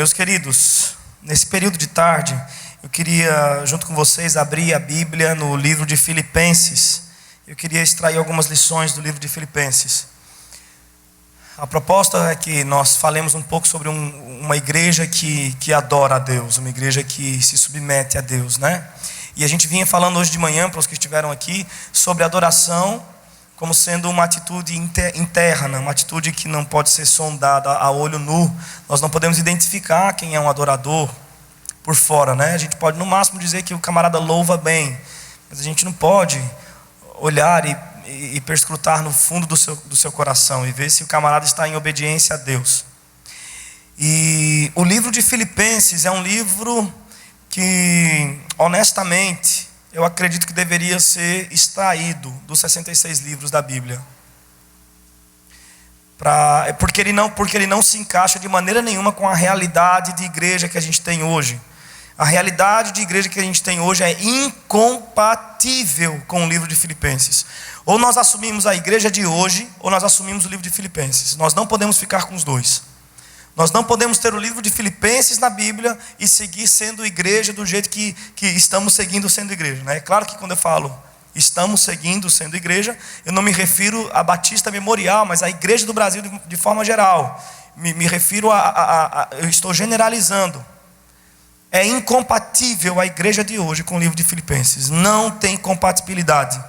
Meus queridos, nesse período de tarde, eu queria, junto com vocês, abrir a Bíblia no livro de Filipenses. Eu queria extrair algumas lições do livro de Filipenses. A proposta é que nós falemos um pouco sobre uma igreja que adora a Deus, uma igreja que se submete a Deus, né? E a gente vinha falando hoje de manhã, para os que estiveram aqui, sobre adoração como sendo uma atitude interna, uma atitude que não pode ser sondada a olho nu. Nós não podemos identificar quem é um adorador por fora, né? A gente pode no máximo dizer que o camarada louva bem, mas a gente não pode olhar e perscrutar no fundo do seu coração e ver se o camarada está em obediência a Deus. E o livro de Filipenses é um livro que, honestamente, eu acredito que deveria ser extraído dos 66 livros da Bíblia. Porque ele não se encaixa de maneira nenhuma com a realidade de igreja que a gente tem hoje. A realidade de igreja que a gente tem hoje é incompatível com o livro de Filipenses. Ou nós assumimos a igreja de hoje, ou nós assumimos o livro de Filipenses. Nós não podemos ficar com os dois. Nós não podemos ter o livro de Filipenses na Bíblia e seguir sendo igreja do jeito que estamos seguindo sendo igreja, né? É claro que quando eu falo estamos seguindo sendo igreja, eu não me refiro à Batista Memorial, mas à igreja do Brasil de forma geral. Me refiro eu estou generalizando. É incompatível a igreja de hoje com o livro de Filipenses. Não tem compatibilidade.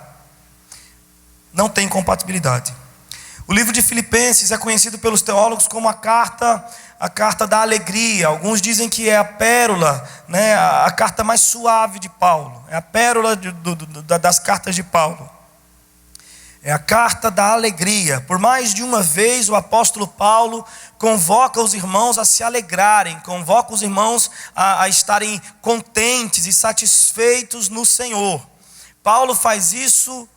Não tem compatibilidade. O livro de Filipenses é conhecido pelos teólogos como a carta da alegria. Alguns dizem que é a pérola, né, a carta mais suave de Paulo. É a pérola das cartas de Paulo. É a carta da alegria. Por mais de uma vez o apóstolo Paulo convoca os irmãos a se alegrarem, convoca os irmãos a estarem contentes e satisfeitos no Senhor. Paulo faz isso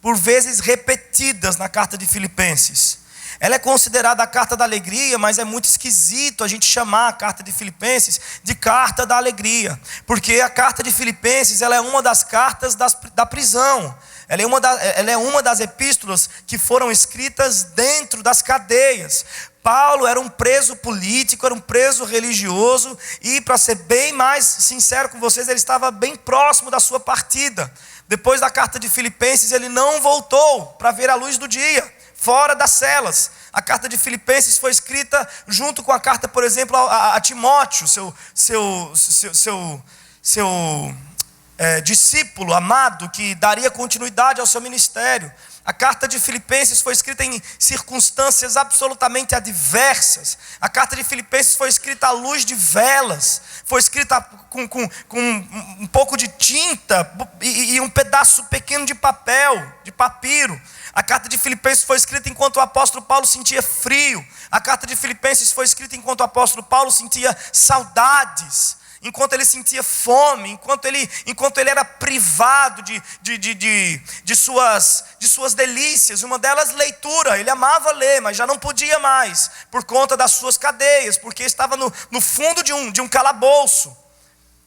por vezes repetidas na carta de Filipenses. Ela é considerada a carta da alegria, mas é muito esquisito a gente chamar a carta de Filipenses de carta da alegria, porque a carta de Filipenses ela é uma das cartas da prisão. Ela é uma das epístolas que foram escritas dentro das cadeias. Paulo era um preso político, era um preso religioso, e para ser bem mais sincero com vocês, ele estava bem próximo da sua partida. Depois da carta de Filipenses, ele não voltou para ver a luz do dia, fora das celas. A carta de Filipenses foi escrita junto com a carta, por exemplo, a Timóteo, seu discípulo amado, que daria continuidade ao seu ministério. A carta de Filipenses foi escrita em circunstâncias absolutamente adversas. A carta de Filipenses foi escrita à luz de velas. Foi escrita com um pouco de tinta e um pedaço pequeno de papel, de papiro. A carta de Filipenses foi escrita enquanto o apóstolo Paulo sentia frio. A carta de Filipenses foi escrita enquanto o apóstolo Paulo sentia saudades, enquanto ele sentia fome, enquanto ele era privado de suas delícias. Uma delas, leitura. Ele amava ler, mas já não podia mais por conta das suas cadeias, porque estava no fundo de um calabouço.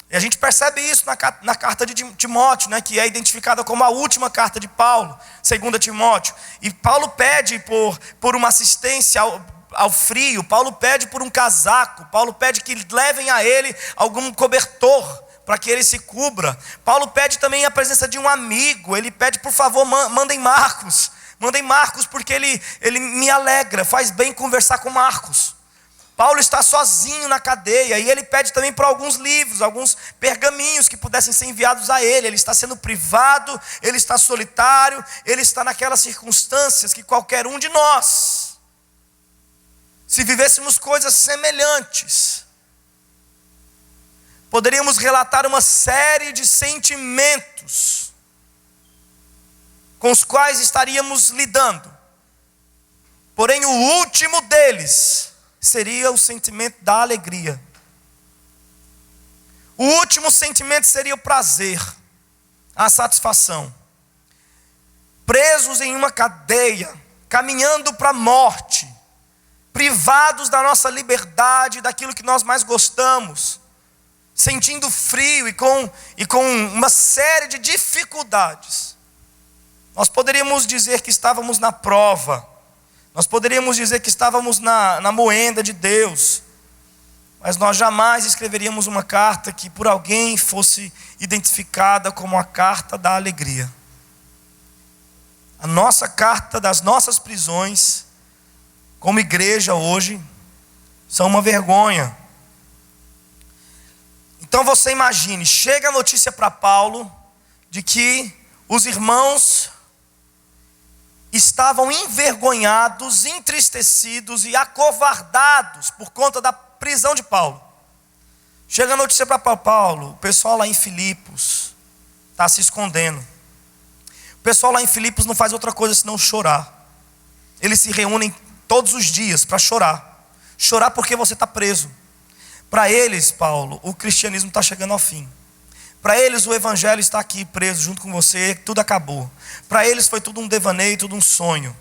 E a gente percebe isso na carta de Timóteo, né, que é identificada como a última carta de Paulo, 2 Timóteo. E Paulo pede por uma assistência ao frio. Paulo pede por um casaco. Paulo pede que levem a ele algum cobertor para que ele se cubra. Paulo pede também a presença de um amigo. Ele pede, por favor, mandem Marcos. Mandem Marcos, porque ele me alegra, faz bem conversar com Marcos. Paulo está sozinho na cadeia e ele pede também por alguns livros, alguns pergaminhos que pudessem ser enviados a ele. Ele está sendo privado, ele está solitário, ele está naquelas circunstâncias que qualquer um de nós, se vivêssemos coisas semelhantes, poderíamos relatar uma série de sentimentos com os quais estaríamos lidando. Porém, o último deles seria o sentimento da alegria. O último sentimento seria o prazer, a satisfação. Presos em uma cadeia, caminhando para a morte, privados da nossa liberdade, daquilo que nós mais gostamos, sentindo frio e com uma série de dificuldades. Nós poderíamos dizer que estávamos na prova, nós poderíamos dizer que estávamos na moenda de Deus, mas nós jamais escreveríamos uma carta que por alguém fosse identificada como a carta da alegria. A nossa carta das nossas prisões, como igreja hoje, são uma vergonha. Então você imagine, chega a notícia para Paulo de que os irmãos estavam envergonhados, entristecidos e acovardados por conta da prisão de Paulo. Chega a notícia para Paulo, o pessoal lá em Filipos está se escondendo. O pessoal lá em Filipos não faz outra coisa senão chorar. Eles se reúnem todos os dias para chorar. Chorar porque você está preso. Para eles, Paulo, o cristianismo está chegando ao fim. Para eles o evangelho está aqui preso junto com você, tudo acabou. Para eles foi tudo um devaneio, tudo um sonho.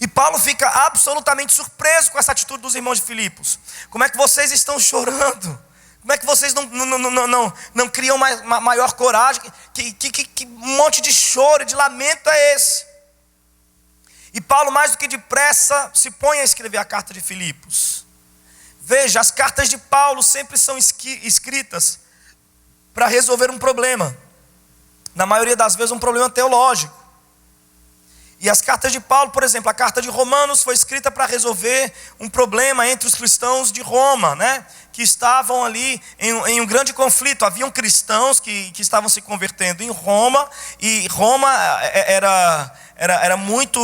E Paulo fica absolutamente surpreso com essa atitude dos irmãos de Filipos. Como é que vocês estão chorando? Como é que vocês não criam maior coragem? Que monte de choro e de lamento é esse? E Paulo, mais do que depressa, se põe a escrever a carta de Filipos. Veja, as cartas de Paulo sempre são escritas para resolver um problema. Na maioria das vezes um problema teológico. E as cartas de Paulo, por exemplo, a carta de Romanos foi escrita para resolver um problema entre os cristãos de Roma, né? Que estavam ali em um grande conflito. Haviam cristãos que estavam se convertendo em Roma, e Roma era muito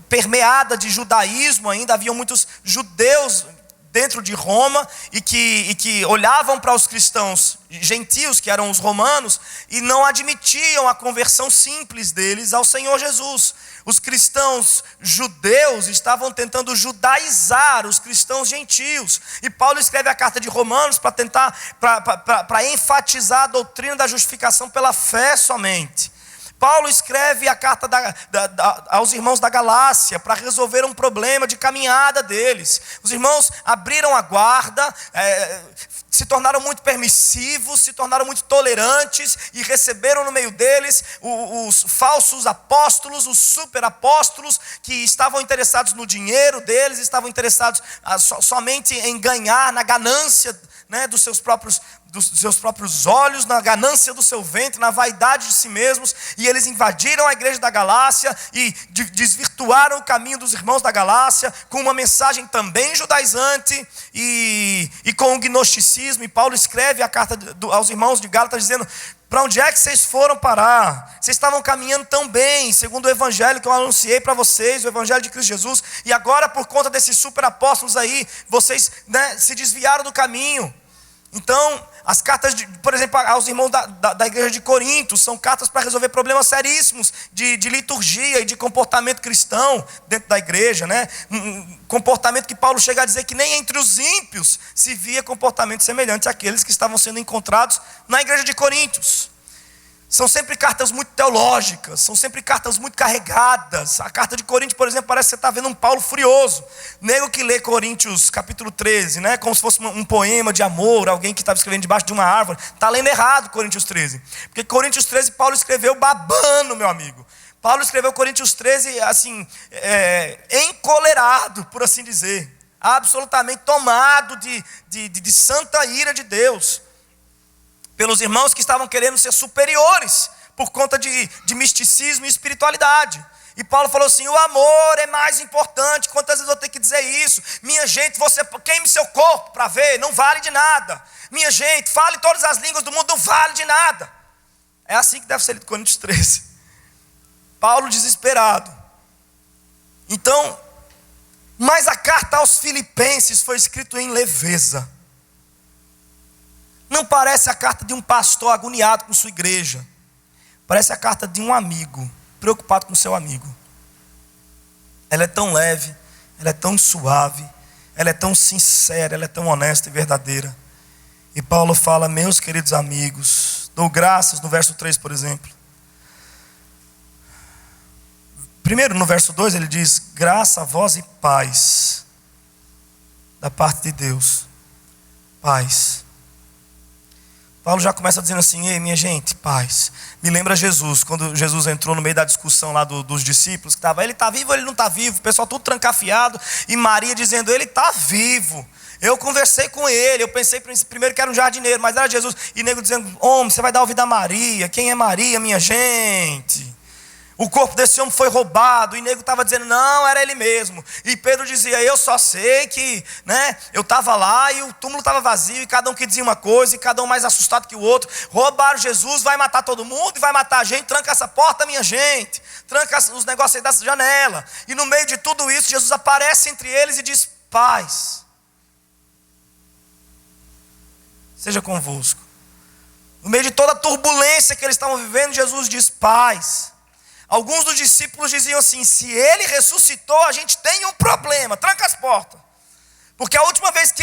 permeada de judaísmo ainda. Haviam muitos judeus dentro de Roma e que olhavam para os cristãos gentios, que eram os romanos, e não admitiam a conversão simples deles ao Senhor Jesus. Os cristãos judeus estavam tentando judaizar os cristãos gentios. E Paulo escreve a carta de Romanos para tentar, para enfatizar a doutrina da justificação pela fé somente. Paulo escreve a carta aos irmãos da Galácia para resolver um problema de caminhada deles. Os irmãos abriram a guarda, se tornaram muito permissivos, se tornaram muito tolerantes e receberam no meio deles os falsos apóstolos, os superapóstolos, que estavam interessados no dinheiro deles, estavam interessados somente em ganhar, na ganância, né, dos seus próprios olhos, na ganância do seu ventre, na vaidade de si mesmos. E eles invadiram a igreja da Galácia e desvirtuaram o caminho dos irmãos da Galácia com uma mensagem também judaizante e com o gnosticismo. E Paulo escreve a carta aos irmãos de Gálatas dizendo: para onde é que vocês foram parar? Vocês estavam caminhando tão bem, segundo o evangelho que eu anunciei para vocês, o evangelho de Cristo Jesus, e agora por conta desses superapóstolos aí, vocês, né, se desviaram do caminho. Então, as cartas, por exemplo, aos irmãos da igreja de Corinto, são cartas para resolver problemas seríssimos de liturgia e de comportamento cristão dentro da igreja, né? Um comportamento que Paulo chega a dizer que nem entre os ímpios se via comportamento semelhante àqueles que estavam sendo encontrados na igreja de Corinto. São sempre cartas muito teológicas, são sempre cartas muito carregadas. A carta de Coríntios, por exemplo, parece que você está vendo um Paulo furioso. Nego que lê Coríntios capítulo 13, né? Como se fosse um poema de amor, alguém que estava escrevendo debaixo de uma árvore. Está lendo errado Coríntios 13. Porque Coríntios 13 Paulo escreveu babando, meu amigo. Paulo escreveu Coríntios 13 assim, encolerado, por assim dizer. Absolutamente tomado de santa ira de Deus. Pelos irmãos que estavam querendo ser superiores por conta de misticismo e espiritualidade. E Paulo falou assim: o amor é mais importante. Quantas vezes eu tenho que dizer isso? Minha gente, você queime seu corpo para ver, não vale de nada. Minha gente, fale todas as línguas do mundo, não vale de nada. É assim que deve ser lido Coríntios 13. Paulo desesperado. Então, mas a carta aos Filipenses foi escrita em leveza. Não parece a carta de um pastor agoniado com sua igreja. Parece a carta de um amigo, preocupado com seu amigo. Ela é tão leve, ela é tão suave, ela é tão sincera, ela é tão honesta e verdadeira. E Paulo fala: meus queridos amigos, dou graças, no verso 3, por exemplo. Primeiro, no verso 2, ele diz: graça a vós e paz da parte de Deus. Paz. Paulo já começa dizendo assim: ei, minha gente, paz. Me lembra Jesus, quando Jesus entrou no meio da discussão lá dos discípulos, que estava, ele está vivo ou ele não está vivo? O pessoal tudo trancafiado, e Maria dizendo, ele está vivo. Eu conversei com ele, eu pensei primeiro que era um jardineiro, mas era Jesus. E nego dizendo, homem, você vai dar ouvido a Maria. Quem é Maria, minha gente? O corpo desse homem foi roubado. E nego estava dizendo, não, era ele mesmo. E Pedro dizia, eu só sei que, eu estava lá e o túmulo estava vazio. E cada um que dizia uma coisa, e cada um mais assustado que o outro. Roubaram Jesus, vai matar todo mundo e vai matar a gente. Tranca essa porta, minha gente. Tranca os negócios aí da janela. E no meio de tudo isso, Jesus aparece entre eles e diz, paz seja convosco. No meio de toda a turbulência que eles estavam vivendo, Jesus diz, paz. Alguns dos discípulos diziam assim, se ele ressuscitou, a gente tem um problema, tranca as portas. Porque a última vez que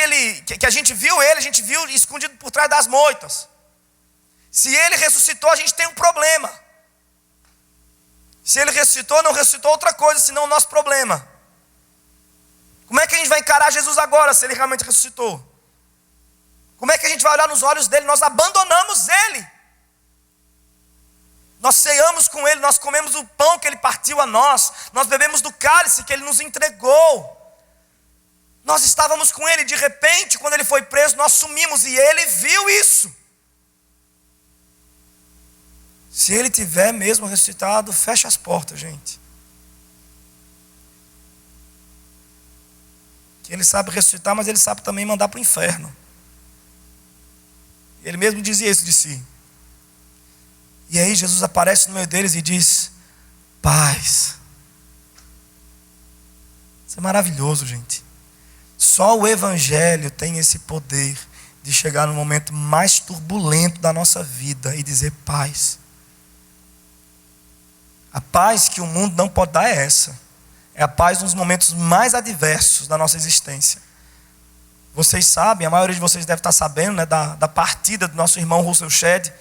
a gente viu ele, a gente viu escondido por trás das moitas. Se ele ressuscitou, a gente tem um problema. Se ele ressuscitou, não ressuscitou outra coisa, senão o nosso problema. Como é que a gente vai encarar Jesus agora, se ele realmente ressuscitou? Como é que a gente vai olhar nos olhos dele? Nós abandonamos ele. Nós ceamos com ele, nós comemos o pão que ele partiu a nós. Nós bebemos do cálice que ele nos entregou. Nós estávamos com ele, de repente, quando ele foi preso, nós sumimos e ele viu isso. Se ele tiver mesmo ressuscitado, fecha as portas, gente. Que ele sabe ressuscitar, mas ele sabe também mandar para o inferno. Ele mesmo dizia isso de si. E aí Jesus aparece no meio deles e diz, paz. Isso é maravilhoso, gente. Só o Evangelho tem esse poder de chegar no momento mais turbulento da nossa vida e dizer paz. A paz que o mundo não pode dar é essa. É a paz nos momentos mais adversos da nossa existência. Vocês sabem, a maioria de vocês deve estar sabendo, da partida do nosso irmão Russell Shedd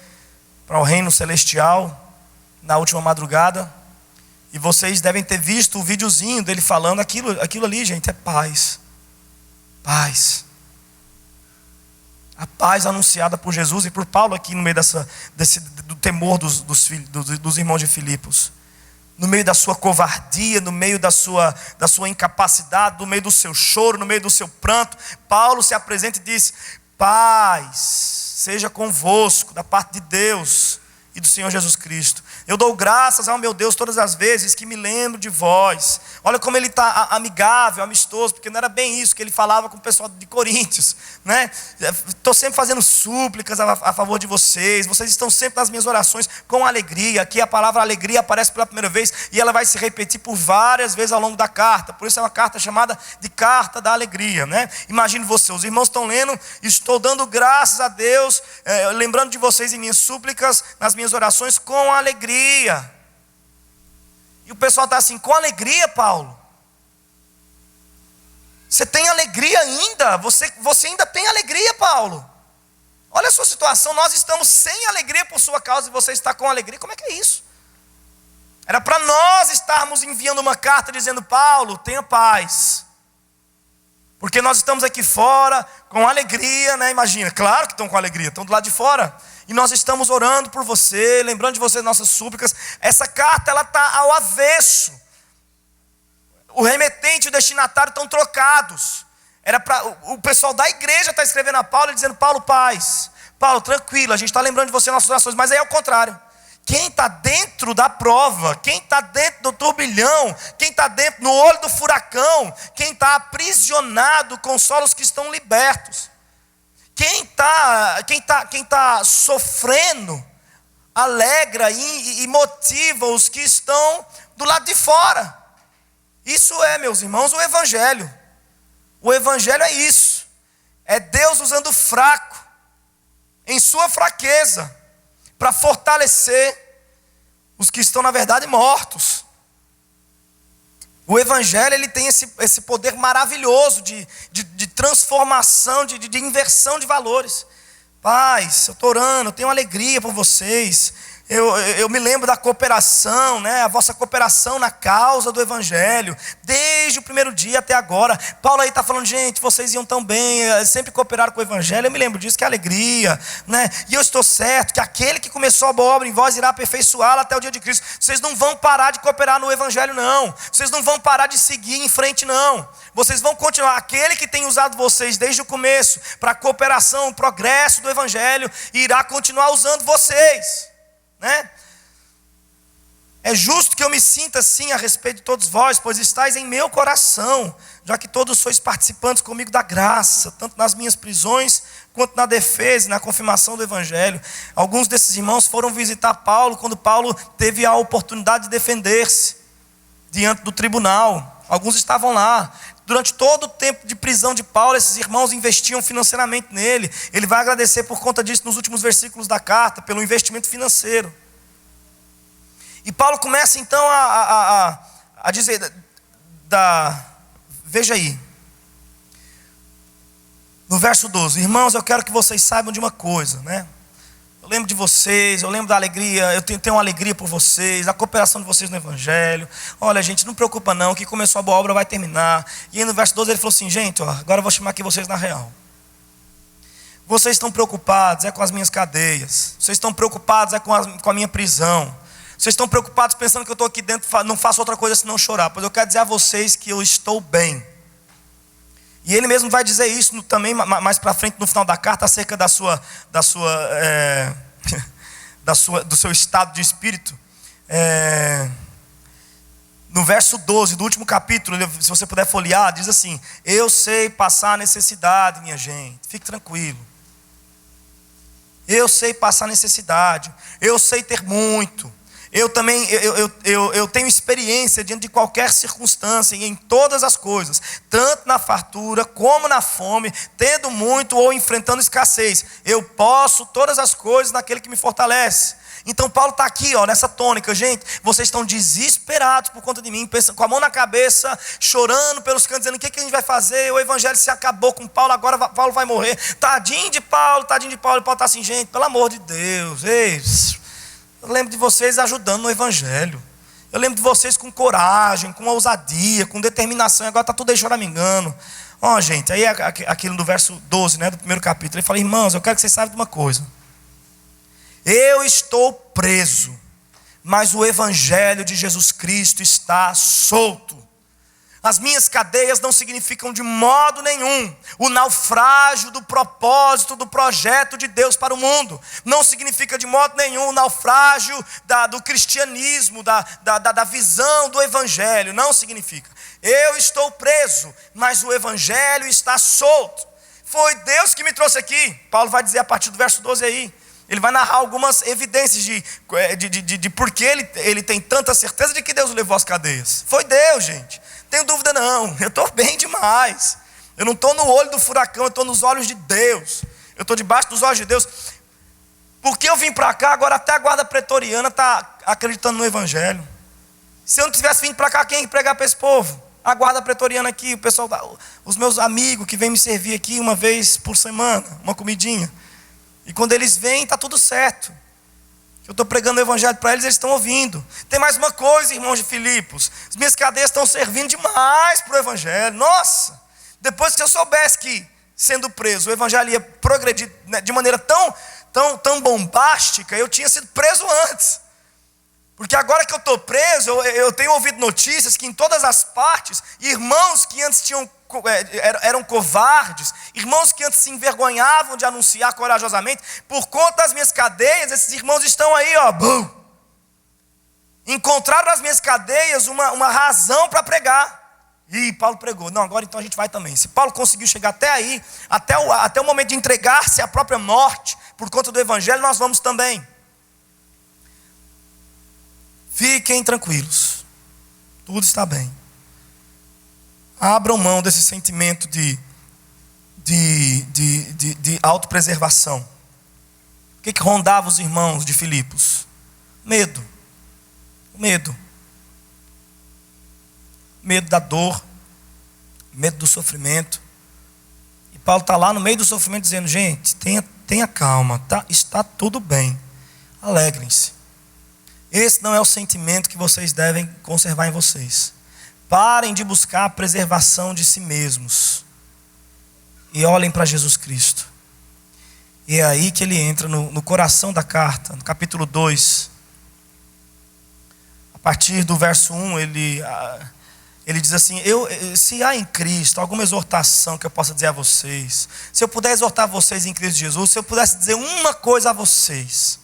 para o reino celestial na última madrugada. E vocês devem ter visto o videozinho dele falando aquilo ali, gente, é paz. Paz. A paz anunciada por Jesus e por Paulo aqui no meio do temor dos irmãos de Filipos. No meio da sua covardia, no meio da sua incapacidade, no meio do seu choro, no meio do seu pranto, Paulo se apresenta e diz, paz seja convosco, da parte de Deus e do Senhor Jesus Cristo. Eu dou graças ao meu Deus todas as vezes que me lembro de vós. Olha como ele está amigável, amistoso, porque não era bem isso que ele falava com o pessoal de Coríntios, Estou sempre fazendo súplicas a favor de vocês. Vocês estão sempre nas minhas orações com alegria. Aqui a palavra alegria aparece pela primeira vez e ela vai se repetir por várias vezes ao longo da carta. Por isso é uma carta chamada de carta da alegria, Imagine você, os irmãos estão lendo, estou dando graças a Deus, lembrando de vocês em minhas súplicas, nas minhas orações com alegria. E o pessoal está assim, com alegria, Paulo? Você tem alegria ainda? Você ainda tem alegria, Paulo? Olha a sua situação, nós estamos sem alegria por sua causa e você está com alegria. Como é que é isso? Era para nós estarmos enviando uma carta dizendo, Paulo, tenha paz. Porque nós estamos aqui fora com alegria, Imagina, claro que estão com alegria, estão do lado de fora. E nós estamos orando por você, lembrando de você nossas súplicas. Essa carta, ela está ao avesso. O remetente e o destinatário estão trocados. O pessoal da igreja está escrevendo a Paulo e dizendo, Paulo, paz. Paulo, tranquilo, a gente está lembrando de você nossas orações. Mas aí é o contrário. Quem está dentro da prova, quem está dentro do turbilhão, quem está dentro no olho do furacão, quem está aprisionado, consola os que estão libertos. Quem tá sofrendo, alegra e motiva os que estão do lado de fora. Isso é, meus irmãos, o Evangelho. O Evangelho é isso. É Deus usando o fraco, em sua fraqueza, para fortalecer os que estão, na verdade, mortos. O Evangelho, ele tem esse poder maravilhoso de transformação, de inversão de valores. Paz, eu estou orando, eu tenho alegria por vocês. Eu me lembro da cooperação, né? A vossa cooperação na causa do Evangelho, desde o primeiro dia até agora. Paulo aí está falando, gente, vocês iam tão bem, sempre cooperaram com o Evangelho. Eu me lembro disso, que alegria, né? E eu estou certo que aquele que começou a boa obra em vós irá aperfeiçoá-la até o dia de Cristo. Vocês não vão parar de cooperar no Evangelho, não. Vocês não vão parar de seguir em frente, não. Vocês vão continuar. Aquele que tem usado vocês desde o começo para a cooperação, o progresso do Evangelho, irá continuar usando vocês, né? É justo que eu me sinta assim a respeito de todos vós, pois estáis em meu coração, já que todos sois participantes comigo da graça, tanto nas minhas prisões, quanto na defesa e na confirmação do Evangelho. Alguns desses irmãos foram visitar Paulo, quando Paulo teve a oportunidade de defender-se diante do tribunal. Alguns estavam lá. Durante todo o tempo de prisão de Paulo, esses irmãos investiam financeiramente nele. Ele vai agradecer por conta disso nos últimos versículos da carta, pelo investimento financeiro. E Paulo começa então a dizer, veja aí, no verso 12: irmãos, eu quero que vocês saibam de uma coisa, né? Eu lembro de vocês, eu lembro da alegria, eu tenho uma alegria por vocês, a cooperação de vocês no Evangelho. Olha, gente, não preocupa não, que começou a boa obra vai terminar. E aí no verso 12 ele falou assim, gente, ó, agora eu vou chamar aqui vocês na real. Vocês estão preocupados com as minhas cadeias, vocês estão preocupados com a minha prisão, vocês estão preocupados pensando que eu estou aqui dentro, não faço outra coisa senão chorar. Pois eu quero dizer a vocês que eu estou bem. E ele mesmo vai dizer isso também mais para frente no final da carta, acerca do seu estado de espírito. No verso 12 do último capítulo, se você puder folhear, diz assim: eu sei passar necessidade, minha gente, fique tranquilo. Eu sei passar necessidade, eu sei ter muito. Eu também, eu tenho experiência diante de qualquer circunstância e em todas as coisas, tanto na fartura como na fome, tendo muito ou enfrentando escassez. Eu posso todas as coisas naquele que me fortalece. Então Paulo está aqui, ó, nessa tônica. Gente, vocês estão desesperados por conta de mim, pensando, com a mão na cabeça, chorando pelos cantos, dizendo, o que a gente vai fazer? O Evangelho se acabou com Paulo, agora Paulo vai morrer. Tadinho de Paulo. E Paulo está assim, gente, pelo amor de Deus, eu lembro de vocês ajudando no Evangelho. Eu lembro de vocês com coragem, com ousadia, com determinação. Agora está tudo aí choramingando. Ó, gente, aí aquilo do verso 12, né, do primeiro capítulo. Ele fala, irmãos, eu quero que vocês saibam de uma coisa. Eu estou preso, mas o Evangelho de Jesus Cristo está solto. As minhas cadeias não significam de modo nenhum o naufrágio do propósito, do projeto de Deus para o mundo. Não significa de modo nenhum o naufrágio do cristianismo, da visão do Evangelho. Não significa. Eu estou preso, mas o Evangelho está solto. Foi Deus que me trouxe aqui. Paulo vai dizer a partir do verso 12 aí. Ele vai narrar algumas evidências de por que ele tem tanta certeza de que Deus o levou às cadeias. Foi Deus, gente. Tenho dúvida não, eu estou bem demais. Eu não estou no olho do furacão, eu estou nos olhos de Deus. Eu estou debaixo dos olhos de Deus. Porque eu vim para cá, agora até a guarda pretoriana está acreditando no Evangelho. Se eu não tivesse vindo para cá, quem ia pregar para esse povo? A guarda pretoriana aqui, o pessoal, os meus amigos que vêm me servir aqui uma vez por semana, uma comidinha. E quando eles vêm, está tudo certo. Eu estou pregando o Evangelho para eles estão ouvindo. Tem mais uma coisa, irmãos de Filipos. As minhas cadeias estão servindo demais para o Evangelho. Nossa, depois que eu soubesse que, sendo preso, o Evangelho ia progredir, né, de maneira tão bombástica, eu tinha sido preso antes. Porque agora que eu estou preso, eu tenho ouvido notícias que em todas as partes, irmãos que antes eram covardes, irmãos que antes se envergonhavam de anunciar corajosamente, por conta das minhas cadeias, esses irmãos estão aí, ó, bum, encontraram nas minhas cadeias uma razão para pregar. E Paulo pregou, não, agora então a gente vai também. Se Paulo conseguiu chegar até aí, até o momento de entregar-se à própria morte, por conta do Evangelho, nós vamos também. Fiquem tranquilos, tudo está bem. Abram mão desse sentimento de autopreservação. O que rondava os irmãos de Filipos? Medo. Medo da dor, medo do sofrimento. E Paulo está lá no meio do sofrimento dizendo, gente, tenha calma, está tudo bem, alegrem-se. Esse não é o sentimento que vocês devem conservar em vocês. Parem de buscar a preservação de si mesmos e olhem para Jesus Cristo. E é aí que ele entra no coração da carta, no capítulo 2. A partir do verso 1, ele diz assim: se há em Cristo alguma exortação que eu possa dizer a vocês, se eu puder exortar vocês em Cristo Jesus, se eu pudesse dizer uma coisa a vocês,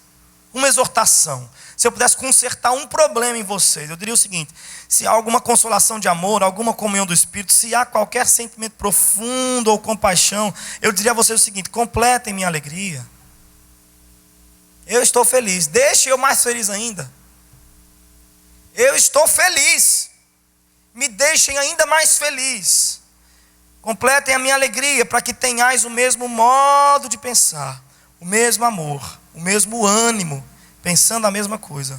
uma exortação, se eu pudesse consertar um problema em vocês, eu diria o seguinte: se há alguma consolação de amor, alguma comunhão do Espírito, se há qualquer sentimento profundo ou compaixão, eu diria a vocês o seguinte: completem minha alegria. Eu estou feliz, deixe eu mais feliz ainda. Eu estou feliz, me deixem ainda mais feliz. Completem a minha alegria, para que tenhais o mesmo modo de pensar, o mesmo amor, o mesmo ânimo, pensando a mesma coisa.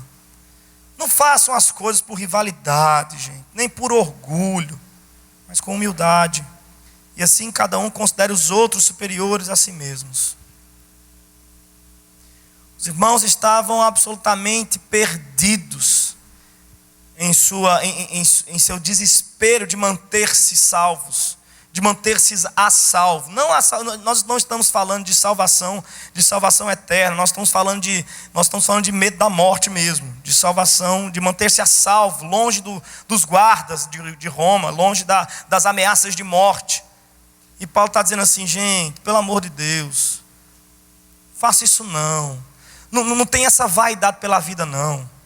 Não façam as coisas por rivalidade, gente, nem por orgulho, mas com humildade. E assim cada um considere os outros superiores a si mesmos. Os irmãos estavam absolutamente perdidos em seu desespero de manter-se salvos, de manter-se a salvo. Nós não estamos falando de salvação eterna, nós estamos falando de medo da morte mesmo, de salvação, de manter-se a salvo, longe dos guardas de Roma, longe das ameaças de morte. E Paulo está dizendo assim: gente, pelo amor de Deus, faça isso não. Não tenha essa vaidade pela vida não.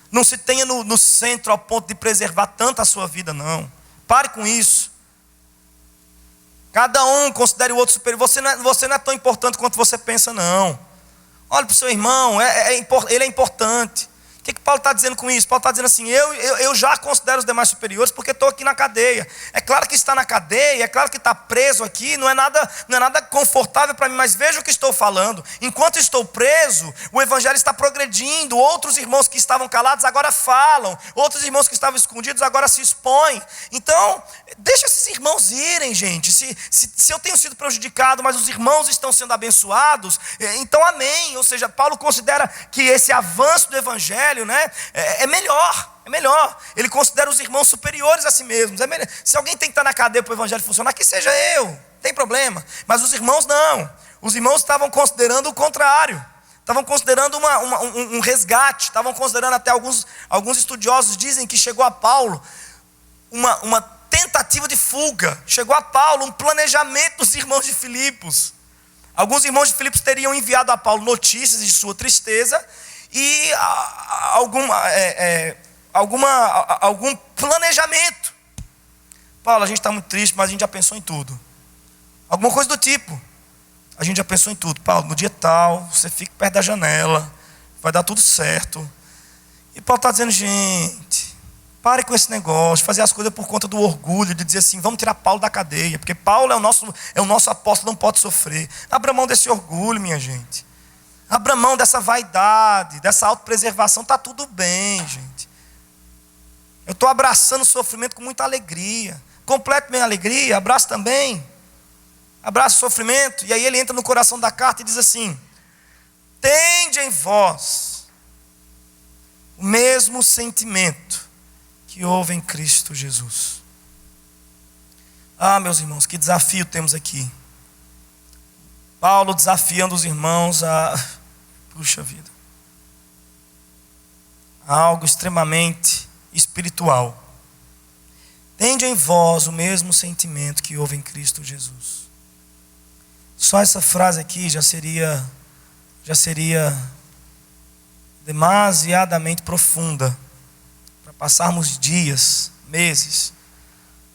Não se tenha no centro ao ponto de preservar tanto a sua vida não. Pare com isso. Cada um considere o outro superior. Você não é tão importante quanto você pensa não. Olhe para o seu irmão, ele é importante. O que Paulo está dizendo com isso? Paulo está dizendo assim: eu já considero os demais superiores porque estou aqui na cadeia. É claro que está na cadeia, é claro que está preso aqui, não é nada confortável para mim, mas veja o que estou falando. Enquanto estou preso, o evangelho está progredindo. Outros irmãos que estavam calados agora falam, outros irmãos que estavam escondidos agora se expõem. Então, deixa esses irmãos irem, gente. Se eu tenho sido prejudicado, mas os irmãos estão sendo abençoados, então amém. Ou seja, Paulo considera que esse avanço do evangelho, né, é melhor. Ele considera os irmãos superiores a si mesmos. Se alguém tem que estar na cadeia para o evangelho funcionar, que seja eu, não tem problema. Mas os irmãos não. Os irmãos estavam considerando o contrário. Estavam considerando um resgate. Estavam considerando, até alguns estudiosos dizem que chegou a Paulo uma tentativa de fuga. Chegou a Paulo um planejamento dos irmãos de Filipos. Alguns irmãos de Filipos teriam enviado a Paulo notícias de sua tristeza e algum planejamento. Paulo, a gente está muito triste, mas a gente já pensou em tudo. Alguma coisa do tipo. A gente já pensou em tudo. Paulo, no dia tal, você fica perto da janela, vai dar tudo certo. E Paulo está dizendo: gente, pare com esse negócio, fazer as coisas por conta do orgulho, de dizer assim: vamos tirar Paulo da cadeia, porque Paulo é o nosso apóstolo, não pode sofrer. Abra mão desse orgulho, minha gente. Abra mão dessa vaidade, dessa autopreservação. Está tudo bem, gente. Eu estou abraçando o sofrimento com muita alegria. Complete minha alegria, abraço também. Abraça o sofrimento. E aí ele entra no coração da carta e diz assim: tende em vós o mesmo sentimento que houve em Cristo Jesus. Ah, meus irmãos, que desafio temos aqui. Paulo desafiando os irmãos puxa vida, algo extremamente espiritual. Tende em vós o mesmo sentimento que houve em Cristo Jesus. Só essa frase aqui já seria demasiadamente profunda para passarmos dias, meses,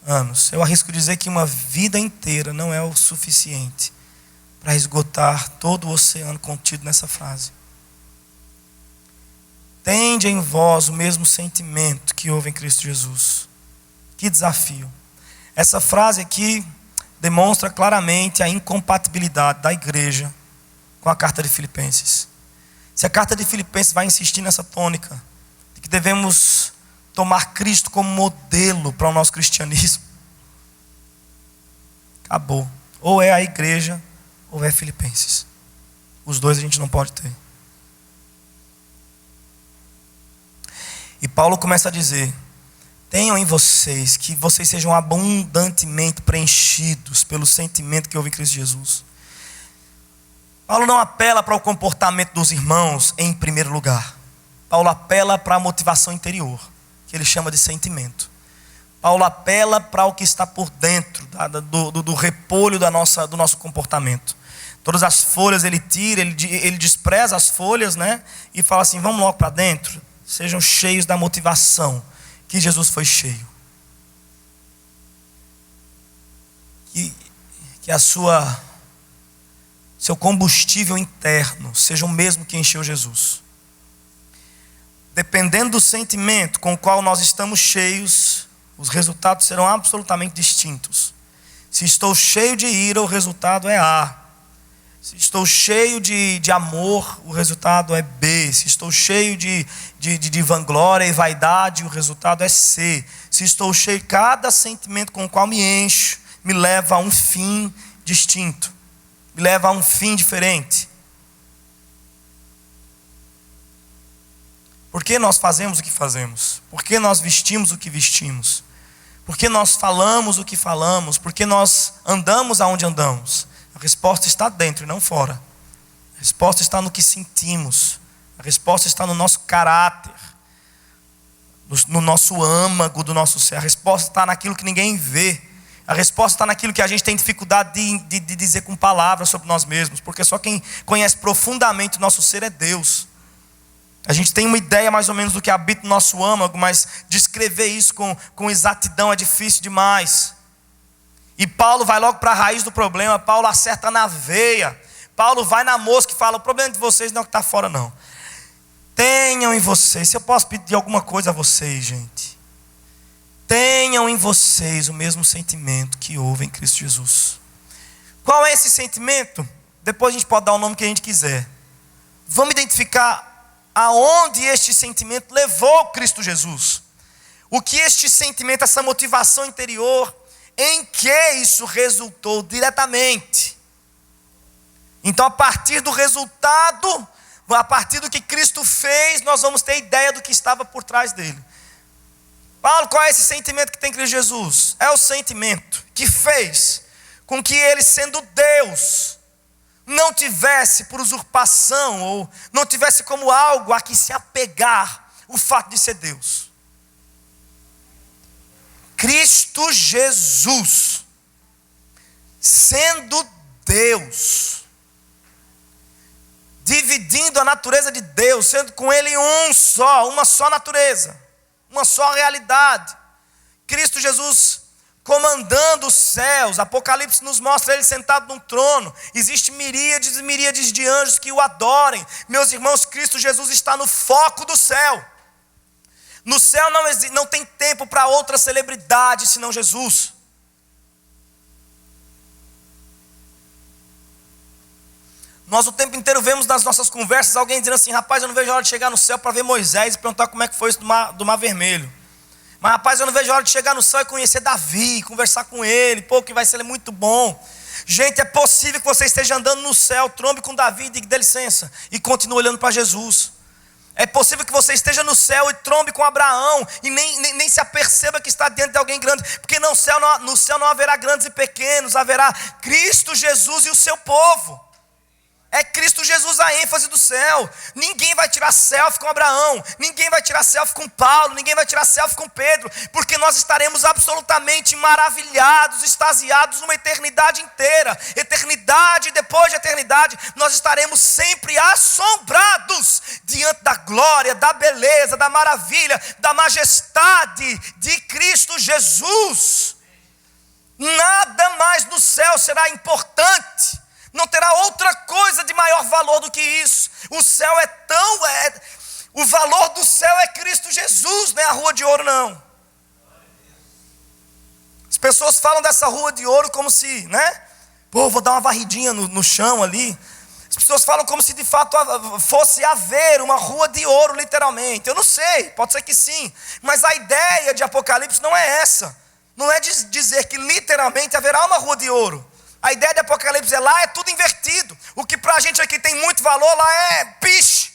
anos. Eu arrisco dizer que uma vida inteira não é o suficiente para esgotar todo o oceano contido nessa frase. Tende em vós o mesmo sentimento que houve em Cristo Jesus. Que desafio. Essa frase aqui demonstra claramente a incompatibilidade da igreja com a carta de Filipenses. Se a carta de Filipenses vai insistir nessa tônica de que devemos tomar Cristo como modelo para o nosso cristianismo, acabou. Ou é a igreja ou é Filipenses. Os dois a gente não pode ter. E Paulo começa a dizer: tenham em vocês, que vocês sejam abundantemente preenchidos pelo sentimento que houve em Cristo Jesus. Paulo não apela para o comportamento dos irmãos em primeiro lugar. Paulo apela para a motivação interior, que ele chama de sentimento. Paulo apela para o que está por dentro do repolho do nosso comportamento. Todas as folhas ele tira, ele despreza as folhas, né? E fala assim: vamos logo para dentro. Sejam cheios da motivação que Jesus foi cheio. Que seu combustível interno seja o mesmo que encheu Jesus. Dependendo do sentimento com o qual nós estamos cheios, os resultados serão absolutamente distintos. Se estou cheio de ira, o resultado é A. Se estou cheio de amor, o resultado é B. Se estou cheio de vanglória e vaidade, o resultado é C. Se estou cheio, cada sentimento com o qual me encho me leva a um fim distinto, me leva a um fim diferente. Por que nós fazemos o que fazemos? Por que nós vestimos o que vestimos? Por que nós falamos o que falamos? Por que nós andamos aonde andamos? A resposta está dentro e não fora. A resposta está no que sentimos. A resposta está no nosso caráter, no nosso âmago do nosso ser. A resposta está naquilo que ninguém vê. A resposta está naquilo que a gente tem dificuldade de dizer com palavras sobre nós mesmos. Porque só quem conhece profundamente o nosso ser é Deus. A gente tem uma ideia mais ou menos do que habita no nosso âmago, mas descrever isso com exatidão é difícil demais. E Paulo vai logo para a raiz do problema. Paulo acerta na veia. Paulo vai na mosca e fala: o problema de vocês não é o que está fora não. Tenham em vocês, se eu posso pedir alguma coisa a vocês, gente, tenham em vocês o mesmo sentimento que houve em Cristo Jesus. Qual é esse sentimento? Depois a gente pode dar o nome que a gente quiser. Vamos identificar aonde este sentimento levou Cristo Jesus. O que este sentimento, essa motivação interior, em que isso resultou diretamente. Então, a partir do resultado, a partir do que Cristo fez, nós vamos ter ideia do que estava por trás dele. Paulo, qual é esse sentimento que tem Cristo Jesus? É o sentimento que fez com que ele, sendo Deus, não tivesse por usurpação, ou não tivesse como algo a que se apegar o fato de ser Deus. Cristo Jesus, sendo Deus, dividindo a natureza de Deus, sendo com Ele uma só natureza, uma só realidade. Cristo Jesus comandando os céus. Apocalipse nos mostra Ele sentado num trono. Existem miríades e miríades de anjos que o adorem. Meus irmãos, Cristo Jesus está no foco do céu. No céu não tem tempo para outra celebridade senão Jesus. Nós o tempo inteiro vemos nas nossas conversas alguém dizendo assim: rapaz, eu não vejo a hora de chegar no céu para ver Moisés e perguntar como é que foi isso do mar Vermelho. Mas rapaz, eu não vejo a hora de chegar no céu e conhecer Davi, conversar com ele, pô, que vai ser muito bom. Gente, é possível que você esteja andando no céu, trombe com Davi e diga: dê licença, e continue olhando para Jesus. É possível que você esteja no céu e trombe com Abraão e nem se aperceba que está diante de alguém grande, porque no céu não haverá grandes e pequenos, haverá Cristo Jesus e o seu povo. É Cristo Jesus a ênfase do céu. Ninguém vai tirar selfie com Abraão, ninguém vai tirar selfie com Paulo, ninguém vai tirar selfie com Pedro, porque nós estaremos absolutamente maravilhados, extasiados uma eternidade inteira. Eternidade depois de eternidade, nós estaremos sempre assombrados diante da glória, da beleza, da maravilha, da majestade de Cristo Jesus. Nada mais no céu será importante. Não terá outra coisa de maior valor do que isso. O céu o valor do céu é Cristo Jesus, não é a rua de ouro não. As pessoas falam dessa rua de ouro como se, né? Pô, vou dar uma varridinha no chão ali. As pessoas falam como se de fato fosse haver uma rua de ouro literalmente. Eu não sei, pode ser que sim. Mas a ideia de Apocalipse não é essa. Não é dizer que literalmente haverá uma rua de ouro. A ideia de Apocalipse lá é tudo invertido. O que para a gente aqui tem muito valor, lá é piche.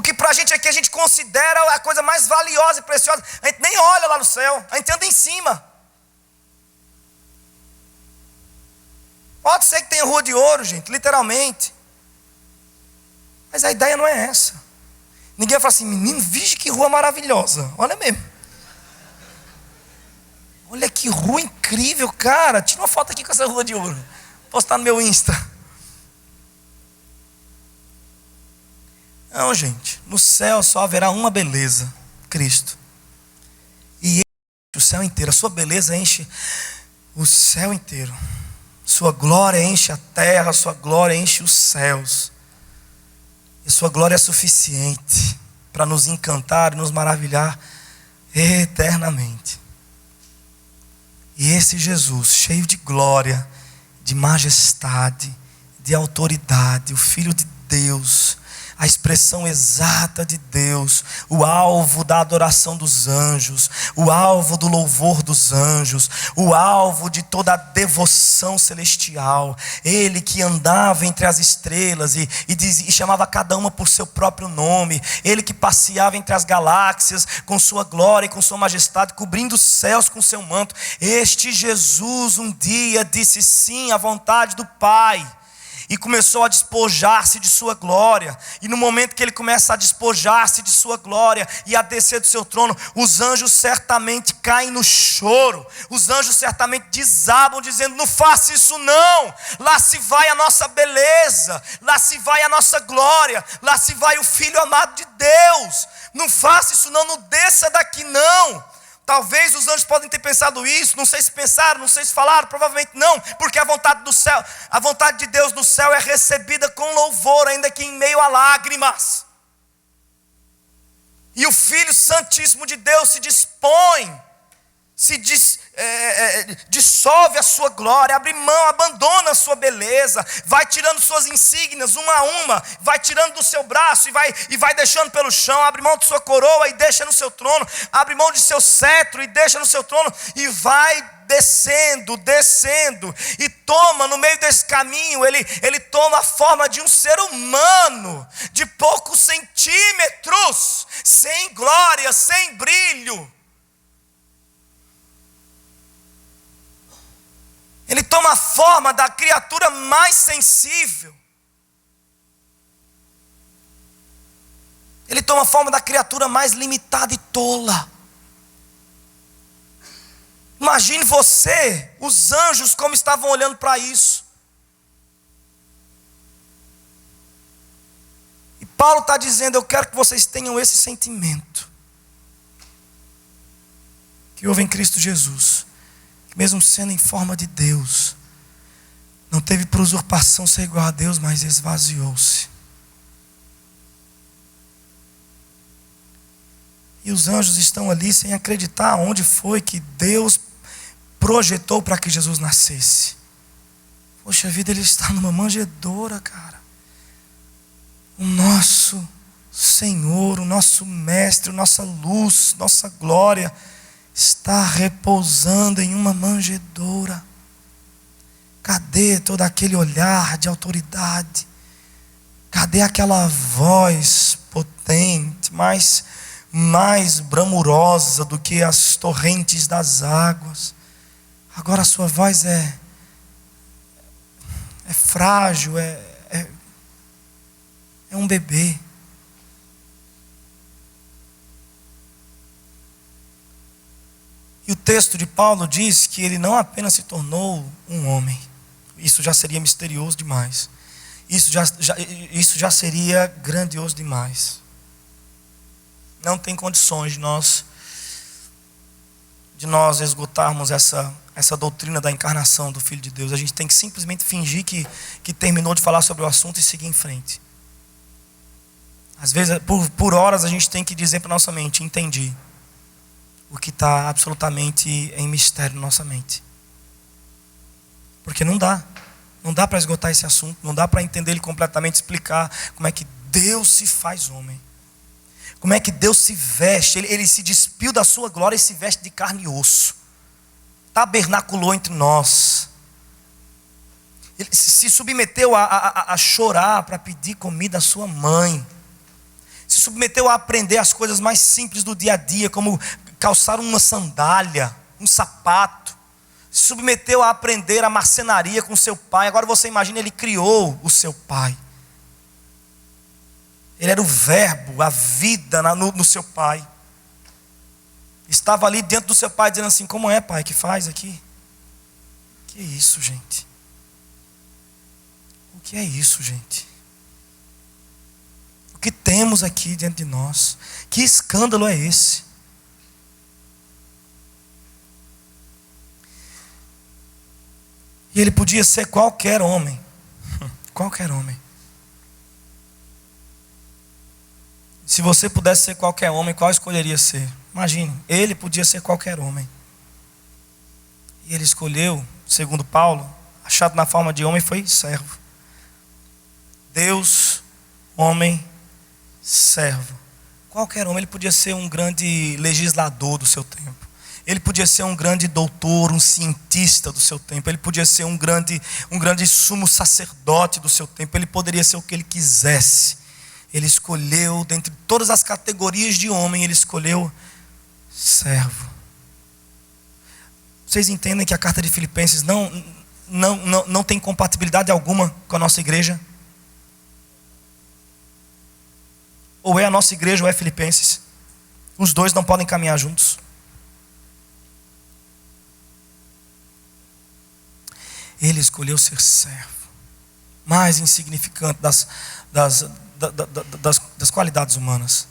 O que pra gente aqui a gente considera a coisa mais valiosa e preciosa, a gente nem olha lá no céu, a gente anda em cima. Pode ser que tenha rua de ouro, gente, literalmente. Mas a ideia não é essa. Ninguém vai falar assim, menino, vige que rua maravilhosa. Olha mesmo. Olha que rua incrível, cara. Tira uma foto aqui com essa rua de ouro. Vou postar no meu Insta. Não, gente. No céu só haverá uma beleza. Cristo. E enche o céu inteiro. A sua beleza enche o céu inteiro. Sua glória enche a terra. Sua glória enche os céus. E sua glória é suficiente para nos encantar e nos maravilhar eternamente. E esse Jesus, cheio de glória, de majestade, de autoridade, o Filho de Deus, a expressão exata de Deus, o alvo da adoração dos anjos, o alvo do louvor dos anjos, o alvo de toda a devoção celestial, ele que andava entre as estrelas e chamava cada uma por seu próprio nome, ele que passeava entre as galáxias com sua glória e com sua majestade, cobrindo os céus com seu manto. Este Jesus um dia disse sim à vontade do Pai, e começou a despojar-se de sua glória. E no momento que ele começa a despojar-se de sua glória e a descer do seu trono, os anjos certamente caem no choro. Os anjos certamente desabam dizendo, não faça isso não. Lá se vai a nossa beleza. Lá se vai a nossa glória. Lá se vai o Filho amado de Deus. Não faça isso não, não desça daqui não. Talvez os anjos podem ter pensado isso, não sei se pensaram, não sei se falaram, provavelmente não, porque a vontade do céu, a vontade de Deus no céu é recebida com louvor, ainda que em meio a lágrimas. E o Filho Santíssimo de Deus se dispõe, dissolve a sua glória, abre mão, abandona a sua beleza, vai tirando suas insígnias uma a uma, vai tirando do seu braço e vai deixando pelo chão, abre mão de sua coroa e deixa no seu trono, abre mão de seu cetro e deixa no seu trono, e vai descendo, e toma no meio desse caminho, ele toma a forma de um ser humano, de poucos centímetros, sem glória, sem brilho. Ele toma a forma da criatura mais sensível. Ele toma a forma da criatura mais limitada e tola. Imagine você, os anjos como estavam olhando para isso. E Paulo está dizendo, eu quero que vocês tenham esse sentimento que houve em Cristo Jesus. Mesmo sendo em forma de Deus, não teve por usurpação ser igual a Deus, mas esvaziou-se. E os anjos estão ali sem acreditar onde foi que Deus projetou para que Jesus nascesse. Poxa vida, ele está numa manjedoura, cara. O nosso Senhor, o nosso Mestre, nossa luz, nossa glória está repousando em uma manjedoura. Cadê todo aquele olhar de autoridade? Cadê aquela voz potente, mais bramurosa do que as torrentes das águas? Agora a sua voz é frágil, é um bebê. E o texto de Paulo diz que ele não apenas se tornou um homem. Isso já seria misterioso demais. Isso já seria grandioso demais. Não tem condições de nós esgotarmos essa doutrina da encarnação do Filho de Deus. A gente tem que simplesmente fingir que terminou de falar sobre o assunto e seguir em frente. Às vezes, por horas, a gente tem que dizer para nossa mente, entendi. O que está absolutamente em mistério na nossa mente. Porque não dá para esgotar esse assunto, não dá para entender ele completamente, explicar como é que Deus se faz homem. Como é que Deus se veste, ele se despiu da sua glória e se veste de carne e osso. Tabernaculou entre nós. Ele se submeteu a chorar para pedir comida à sua mãe. Se submeteu a aprender as coisas mais simples do dia a dia, como calçar uma sandália, um sapato. Se submeteu a aprender a marcenaria com seu pai. Agora você imagina, ele criou o seu pai. Ele era o verbo, a vida no seu pai. Estava ali dentro do seu pai dizendo assim: como é, pai, que faz aqui? Que é isso, gente? O que é isso, gente? O que temos aqui diante de nós? Que escândalo é esse? E ele podia ser qualquer homem. Qualquer homem. Se você pudesse ser qualquer homem, qual escolheria ser? Imagine, ele podia ser qualquer homem. E ele escolheu, segundo Paulo, achado na forma de homem, foi servo. Deus, homem, servo. Qualquer homem. Ele podia ser um grande legislador do seu tempo. Ele podia ser um grande doutor, um cientista do seu tempo. Ele podia ser um grande sumo sacerdote do seu tempo. Ele poderia ser o que ele quisesse. Ele escolheu, dentre todas as categorias de homem, ele escolheu servo. Vocês entendem que a carta de Filipenses não tem compatibilidade alguma com a nossa igreja? Ou é a nossa igreja ou é Filipenses. Os dois não podem caminhar juntos. Ele escolheu ser servo, mais insignificante das qualidades humanas.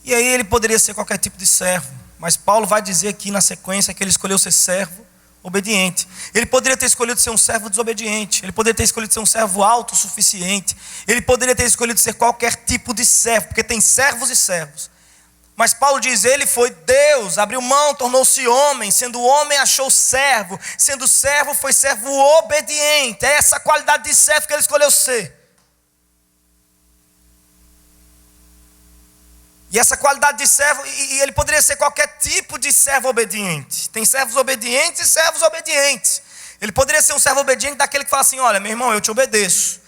E aí ele poderia ser qualquer tipo de servo, mas Paulo vai dizer aqui na sequência que ele escolheu ser servo obediente. Ele poderia ter escolhido ser um servo desobediente. Ele poderia ter escolhido ser um servo autossuficiente. Ele poderia ter escolhido ser qualquer tipo de servo, porque tem servos e servos. Mas Paulo diz, ele foi Deus, abriu mão, tornou-se homem. Sendo homem, achou servo. Sendo servo, foi servo obediente. É essa qualidade de servo que ele escolheu ser. E essa qualidade de servo, e ele poderia ser qualquer tipo de servo obediente. Tem servos obedientes e servos obedientes. Ele poderia ser um servo obediente daquele que fala assim: olha, meu irmão, eu te obedeço.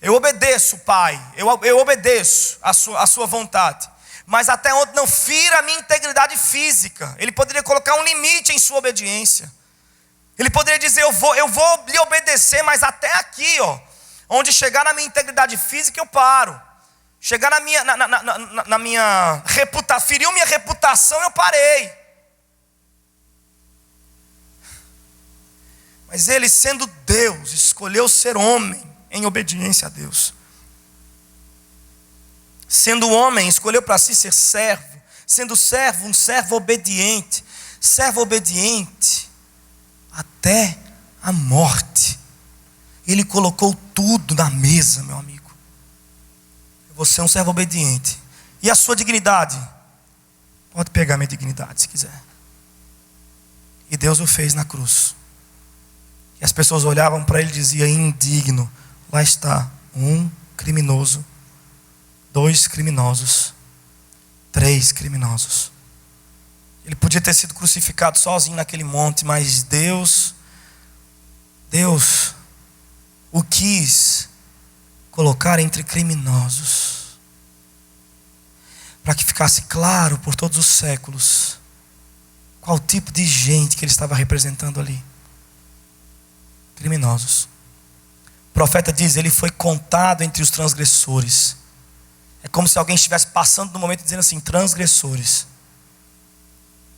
Eu obedeço, pai. Eu obedeço a sua vontade. Mas até onde não fira a minha integridade física. Ele poderia colocar um limite em sua obediência. Ele poderia dizer, eu vou lhe obedecer, mas até aqui, onde chegar na minha integridade física eu paro. Chegar na minha reputação, feriu minha reputação, eu parei. Mas ele, sendo Deus, escolheu ser homem em obediência a Deus. Sendo homem, escolheu para si ser servo. Sendo servo, um servo obediente. Servo obediente até a morte. Ele colocou tudo na mesa, meu amigo. Você é um servo obediente. E a sua dignidade? Pode pegar minha dignidade se quiser. E Deus o fez na cruz. E as pessoas olhavam para ele e diziam: indigno. Lá está um criminoso, 2 criminosos, 3 criminosos. Ele podia ter sido crucificado sozinho naquele monte, mas Deus o quis colocar entre criminosos, para que ficasse claro por todos os séculos qual tipo de gente que ele estava representando ali. Criminosos. O profeta diz, ele foi contado entre os transgressores. É como se alguém estivesse passando no momento dizendo assim, transgressores.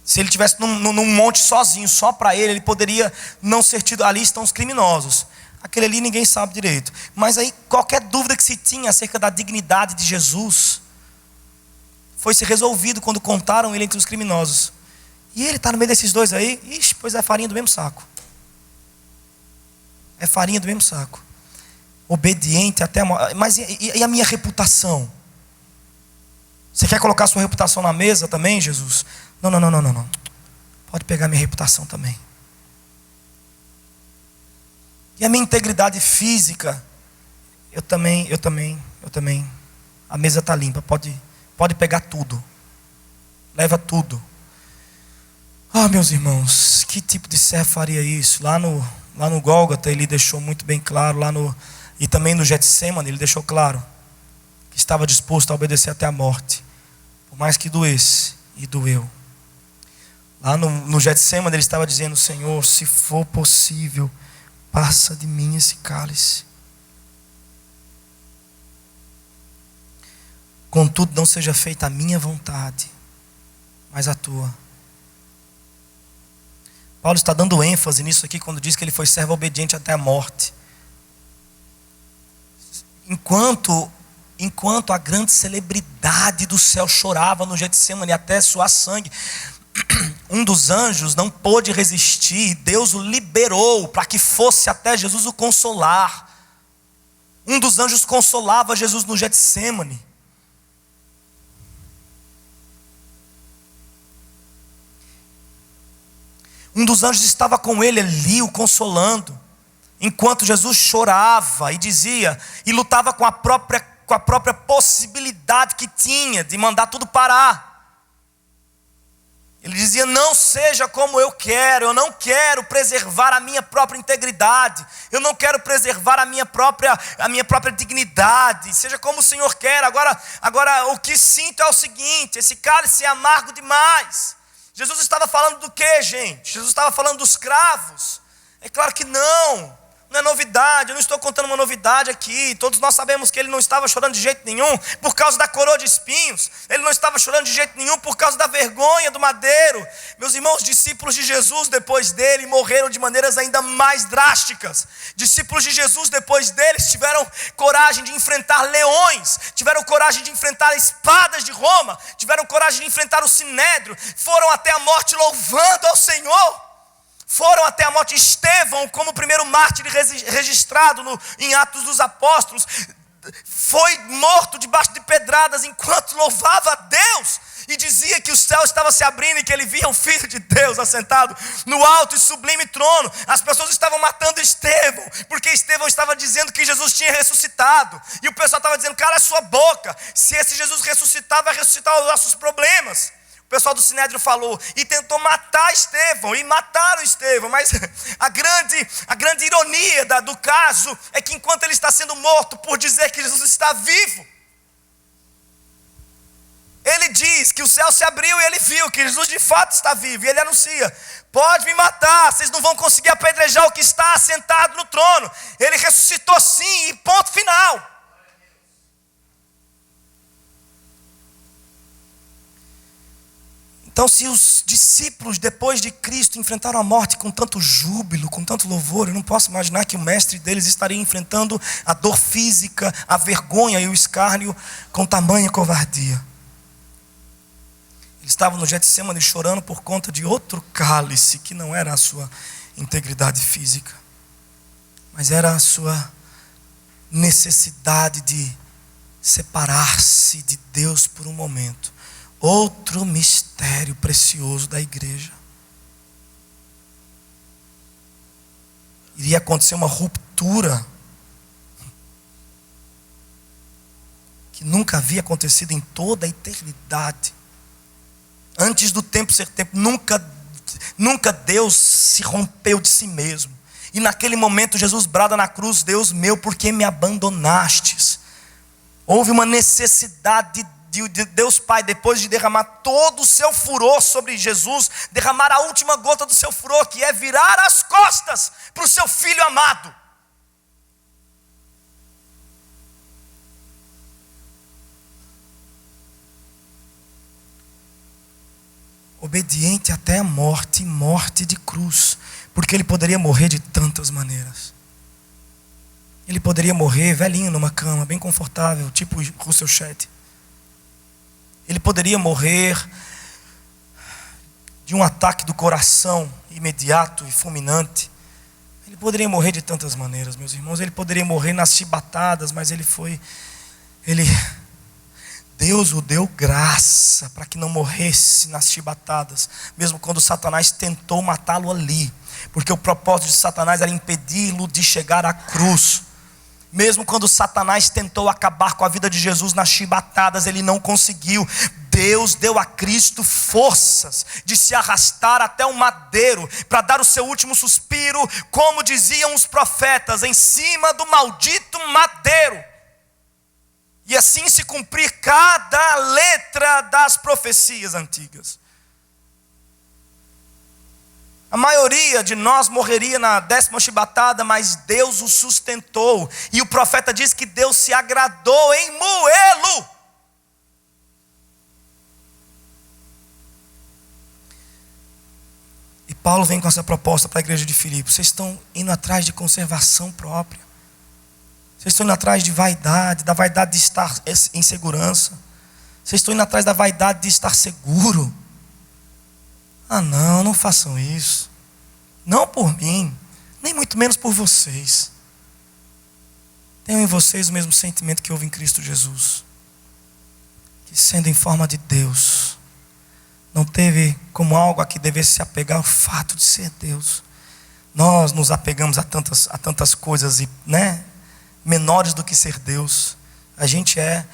Se ele estivesse num monte sozinho, só para ele poderia não ser tido. Ali estão os criminosos. Aquele ali ninguém sabe direito. Mas aí qualquer dúvida que se tinha acerca da dignidade de Jesus foi se resolvido quando contaram ele entre os criminosos. E ele está no meio desses dois aí. Ixi, pois é farinha do mesmo saco. É farinha do mesmo saco. Obediente até a morte. Mas e a minha reputação? Você quer colocar a sua reputação na mesa também, Jesus? Não. Pode pegar minha reputação também. E a minha integridade física? Eu também. A mesa está limpa. Pode pegar tudo. Leva tudo. Ah, meus irmãos, que tipo de servo faria isso? Lá no Gólgota ele deixou muito bem claro, e também no Getsemane ele deixou claro que estava disposto a obedecer até a morte, por mais que doesse, e doeu. Lá no Getsemane ele estava dizendo: Senhor, se for possível, passa de mim esse cálice. Contudo, não seja feita a minha vontade, mas a tua. Paulo está dando ênfase nisso aqui quando diz que ele foi servo obediente até a morte. Enquanto a grande celebridade do céu chorava no Getsemane até suar sangue, um dos anjos não pôde resistir, Deus o liberou para que fosse até Jesus o consolar. Um dos anjos consolava Jesus no Getsemane. Um dos anjos estava com ele ali, o consolando, enquanto Jesus chorava e dizia, e lutava com a própria possibilidade que tinha de mandar tudo parar. Ele dizia: não seja como eu não quero preservar a minha própria integridade, eu não quero preservar a minha própria dignidade, seja como o Senhor quer. Agora o que sinto é o seguinte: esse cálice é amargo demais. Jesus estava falando do que, gente? Jesus estava falando dos cravos? É claro que não é novidade, eu não estou contando uma novidade aqui. Todos nós sabemos que ele não estava chorando de jeito nenhum por causa da coroa de espinhos, ele não estava chorando de jeito nenhum por causa da vergonha do madeiro. Meus irmãos, discípulos de Jesus depois dele morreram de maneiras ainda mais drásticas. Discípulos de Jesus depois deles tiveram coragem de enfrentar leões, tiveram coragem de enfrentar espadas de Roma, tiveram coragem de enfrentar o sinédrio, foram até a morte louvando ao Senhor. Foram até a morte. Estevão, como o primeiro mártir registrado em Atos dos Apóstolos, foi morto debaixo de pedradas enquanto louvava a Deus e dizia que o céu estava se abrindo e que ele via o Filho de Deus assentado no alto e sublime trono. As pessoas estavam matando Estevão porque Estevão estava dizendo que Jesus tinha ressuscitado, e o pessoal estava dizendo: cala a sua boca, se esse Jesus ressuscitar, vai ressuscitar os nossos problemas. O pessoal do sinédrio falou e tentou matar Estevão, e mataram Estevão. Mas a grande ironia do caso é que enquanto ele está sendo morto por dizer que Jesus está vivo, ele diz que o céu se abriu e ele viu que Jesus de fato está vivo. E ele anuncia: pode me matar, vocês não vão conseguir apedrejar o que está assentado no trono. Ele ressuscitou sim, e ponto final. Então, se os discípulos depois de Cristo enfrentaram a morte com tanto júbilo, com tanto louvor, eu não posso imaginar que o mestre deles estaria enfrentando a dor física, a vergonha e o escárnio com tamanha covardia. Ele estava no Getsemane chorando por conta de outro cálice que não era a sua integridade física, mas era a sua necessidade de separar-se de Deus por um momento. Outro mistério precioso da igreja. Iria acontecer uma ruptura que nunca havia acontecido em toda a eternidade. Antes do tempo ser tempo, nunca Deus se rompeu de si mesmo. E naquele momento Jesus brada na cruz: Deus meu, por que me abandonastes? Houve uma necessidade de Deus Pai, depois de derramar todo o seu furor sobre Jesus, derramar a última gota do seu furor, que é virar as costas para o seu Filho amado. Obediente até a morte, morte de cruz, porque ele poderia morrer de tantas maneiras. Ele poderia morrer velhinho numa cama, bem confortável, tipo Russell Shedd. Ele poderia morrer de um ataque do coração imediato e fulminante. Ele poderia morrer de tantas maneiras, meus irmãos. Ele poderia morrer nas chibatadas, mas Deus o deu graça para que não morresse nas chibatadas, mesmo quando Satanás tentou matá-lo ali, porque o propósito de Satanás era impedi-lo de chegar à cruz. Mesmo quando Satanás tentou acabar com a vida de Jesus nas chibatadas, ele não conseguiu. Deus deu a Cristo forças de se arrastar até um madeiro para dar o seu último suspiro, como diziam os profetas, em cima do maldito madeiro. e assim se cumprir cada letra das profecias antigas. A maioria de nós morreria na 10ª chibatada, mas Deus o sustentou. E o profeta diz que Deus se agradou em moê-lo. E Paulo vem com essa proposta para a igreja de Filipos. Vocês estão indo atrás de conservação própria. Vocês estão indo atrás de vaidade, da vaidade de estar em segurança. Vocês estão indo atrás da vaidade de estar seguro. Ah não, não façam isso. Não por mim, nem muito menos por vocês. Tenham em vocês o mesmo sentimento que houve em Cristo Jesus, que sendo em forma de Deus, não teve como algo a que devesse se apegar o fato de ser Deus. Nós nos apegamos a tantas coisas, menores do que ser Deus. A gente é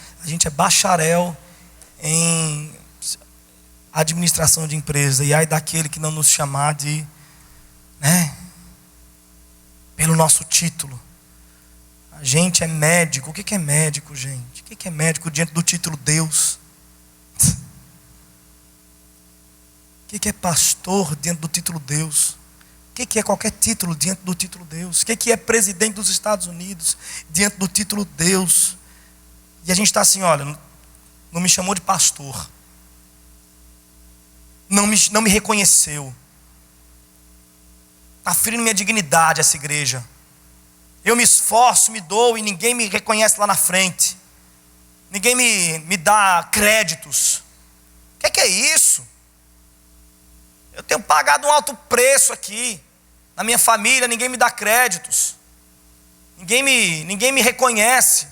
bacharel em administração de empresa, e ai daquele que não nos chamar de, pelo nosso título. A gente é médico. O que é médico, gente? O que é médico diante do título Deus? O que é pastor diante do título Deus? O que é qualquer título diante do título Deus? O que é presidente dos Estados Unidos diante do título Deus? E a gente está assim, olha, não me chamou de pastor, não me reconheceu, está ferindo minha dignidade essa igreja. Eu me esforço, me dou e ninguém me reconhece lá na frente, ninguém me dá créditos. O que é isso? Eu tenho pagado um alto preço aqui na minha família, ninguém me dá créditos, ninguém me reconhece.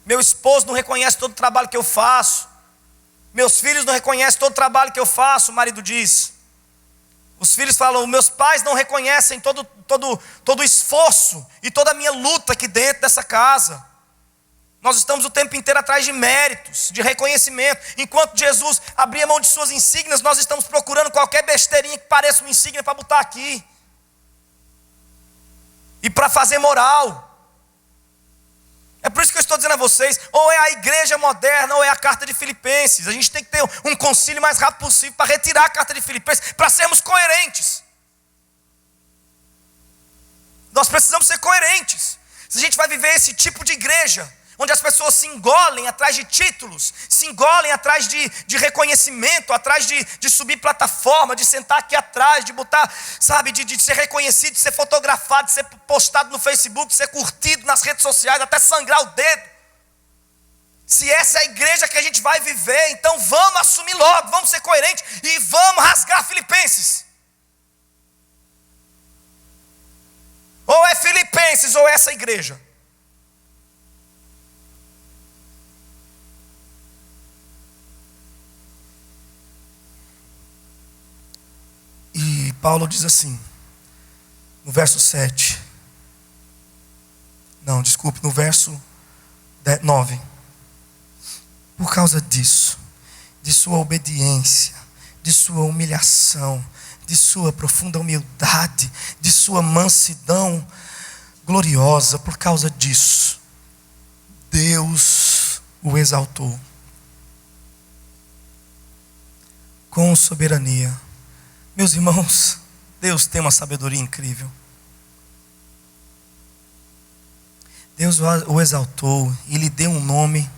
Meu esposo não reconhece todo o trabalho que eu faço, meus filhos não reconhecem todo o trabalho que eu faço. O marido diz, os filhos falam, meus pais não reconhecem todo o esforço e toda a minha luta aqui dentro dessa casa. Nós estamos o tempo inteiro atrás de méritos, de reconhecimento. Enquanto Jesus abria mão de suas insígnias, nós estamos procurando qualquer besteirinha que pareça uma insígnia para botar aqui, e para fazer moral. É por isso que eu estou dizendo a vocês, ou é a igreja moderna, ou é a carta de Filipenses. A gente tem que ter um concílio mais rápido possível para retirar a carta de Filipenses, para sermos coerentes. Nós precisamos ser coerentes. Se a gente vai viver esse tipo de igreja, onde as pessoas se engolem atrás de títulos, se engolem atrás de reconhecimento, atrás de subir plataforma, de sentar aqui atrás, de botar, de ser reconhecido, de ser fotografado, de ser postado no Facebook, de ser curtido nas redes sociais, até sangrar o dedo. Se essa é a igreja que a gente vai viver, então vamos assumir logo, vamos ser coerentes e vamos rasgar Filipenses. Ou é Filipenses ou é essa igreja. E Paulo diz assim, no verso 7. Não, desculpe, no verso 9. Por causa disso, de sua obediência, de sua humilhação, de sua profunda humildade, de sua mansidão gloriosa, por causa disso, Deus o exaltou com soberania. Meus irmãos, Deus tem uma sabedoria incrível. Deus o exaltou e lhe deu um nome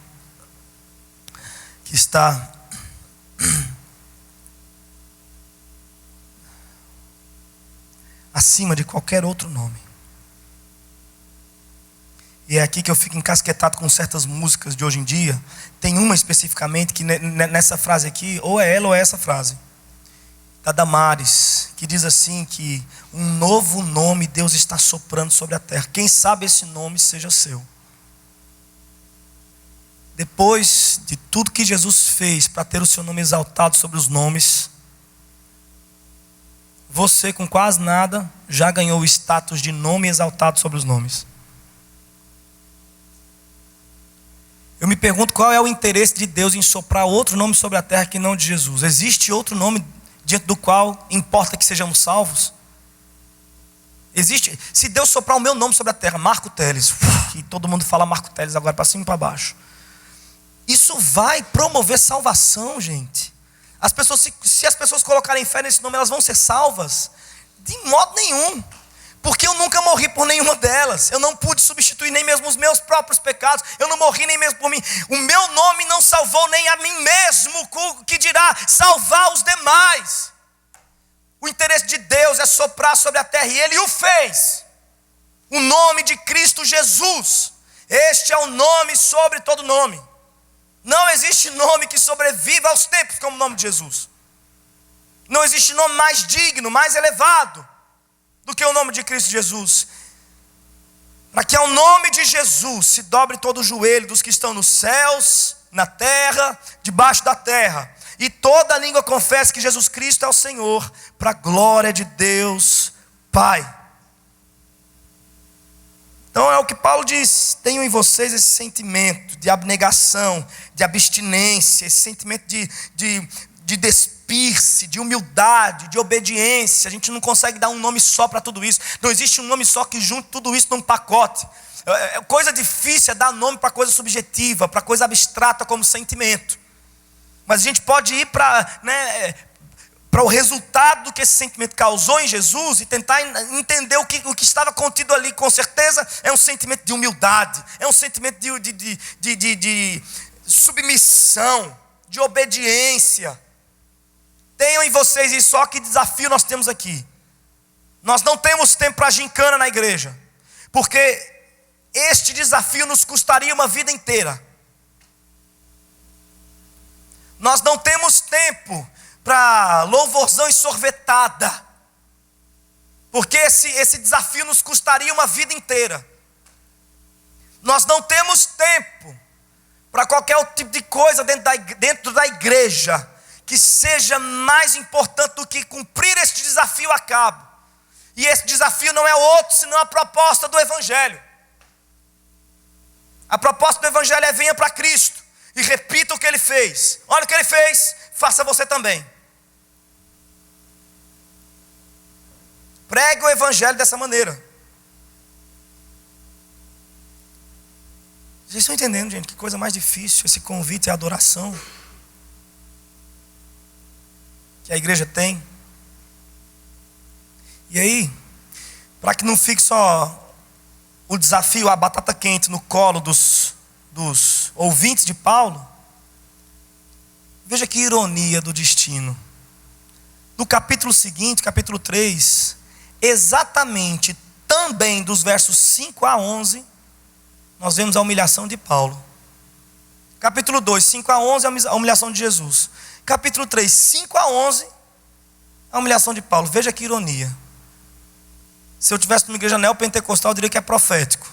que está acima de qualquer outro nome. E é aqui que eu fico encasquetado com certas músicas de hoje em dia. Tem uma especificamente que nessa frase aqui, ou é ela ou é essa frase, da Damares, que diz assim que um novo nome Deus está soprando sobre a terra. Quem sabe esse nome seja seu. Depois de tudo que Jesus fez para ter o seu nome exaltado sobre os nomes, você com quase nada já ganhou o status de nome exaltado sobre os nomes. Eu me pergunto qual é o interesse de Deus em soprar outro nome sobre a terra que não de Jesus. Existe outro nome diante do qual importa que sejamos salvos? Existe? Se Deus soprar o meu nome sobre a terra, Marco Teles, e todo mundo fala Marco Teles agora para cima e para baixo. Isso vai promover salvação, gente. As pessoas, se as pessoas colocarem fé nesse nome, elas vão ser salvas? De modo nenhum. Porque eu nunca morri por nenhuma delas. Eu não pude substituir nem mesmo os meus próprios pecados. Eu não morri nem mesmo por mim. O meu nome não salvou nem a mim mesmo, que dirá salvar os demais. O interesse de Deus é soprar sobre a terra, e Ele o fez. O nome de Cristo Jesus. Este é o nome sobre todo nome. Não existe nome que sobreviva aos tempos como o nome de Jesus. Não existe nome mais digno, mais elevado do que o nome de Cristo Jesus. Para que ao nome de Jesus se dobre todo o joelho dos que estão nos céus, na terra, debaixo da terra, e toda língua confesse que Jesus Cristo é o Senhor, para a glória de Deus Pai. Então é o que Paulo diz: tenham em vocês esse sentimento de abnegação, de abstinência, esse sentimento de despir-se, de humildade, de obediência. A gente não consegue dar um nome só para tudo isso. Não existe um nome só que junte tudo isso num pacote. Coisa difícil é dar nome para coisa subjetiva, para coisa abstrata como sentimento. Mas a gente pode ir para o resultado do que esse sentimento causou em Jesus e tentar entender o que estava contido ali. Com certeza é um sentimento de humildade, é um sentimento de submissão, de obediência. Tenham em vocês isso. Só que desafio nós temos aqui. Nós não temos tempo para gincana na igreja, porque este desafio nos custaria uma vida inteira. Nós não temos tempo para louvorzão e sorvetada, porque esse desafio nos custaria uma vida inteira. Nós não temos tempo para qualquer tipo de coisa dentro da igreja que seja mais importante do que cumprir este desafio a cabo. E esse desafio não é outro senão a proposta do Evangelho. A proposta do Evangelho é: venha para Cristo e repita o que Ele fez. Olha o que Ele fez, faça você também. Pregue o Evangelho dessa maneira. Vocês estão entendendo, gente? Que coisa mais difícil esse convite e adoração que a igreja tem. E aí, para que não fique só o desafio, a batata quente no colo dos ouvintes de Paulo, veja que ironia do destino. No capítulo seguinte, capítulo 3, exatamente também dos versos 5 a 11, nós vemos a humilhação de Paulo. Capítulo 2, 5 a 11, a humilhação de Jesus. Capítulo 3, 5 a 11, a humilhação de Paulo. Veja que ironia. Se eu tivesse numa igreja neopentecostal, eu diria que é profético.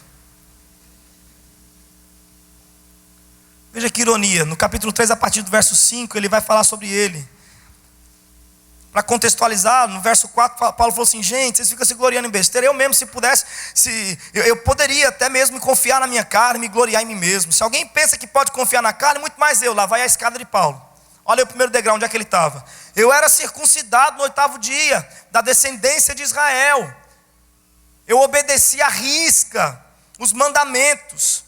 Veja que ironia. No capítulo 3, a partir do verso 5, ele vai falar sobre ele. Para contextualizar, no verso 4, Paulo falou assim: gente, vocês ficam se gloriando em besteira. Eu mesmo, se pudesse, eu poderia até mesmo confiar na minha carne, me gloriar em mim mesmo. Se alguém pensa que pode confiar na carne, muito mais eu. Lá vai a escada de Paulo. Olha o primeiro degrau, onde é que ele estava. Eu era circuncidado no 8º dia, da descendência de Israel. Eu obedeci à risca os mandamentos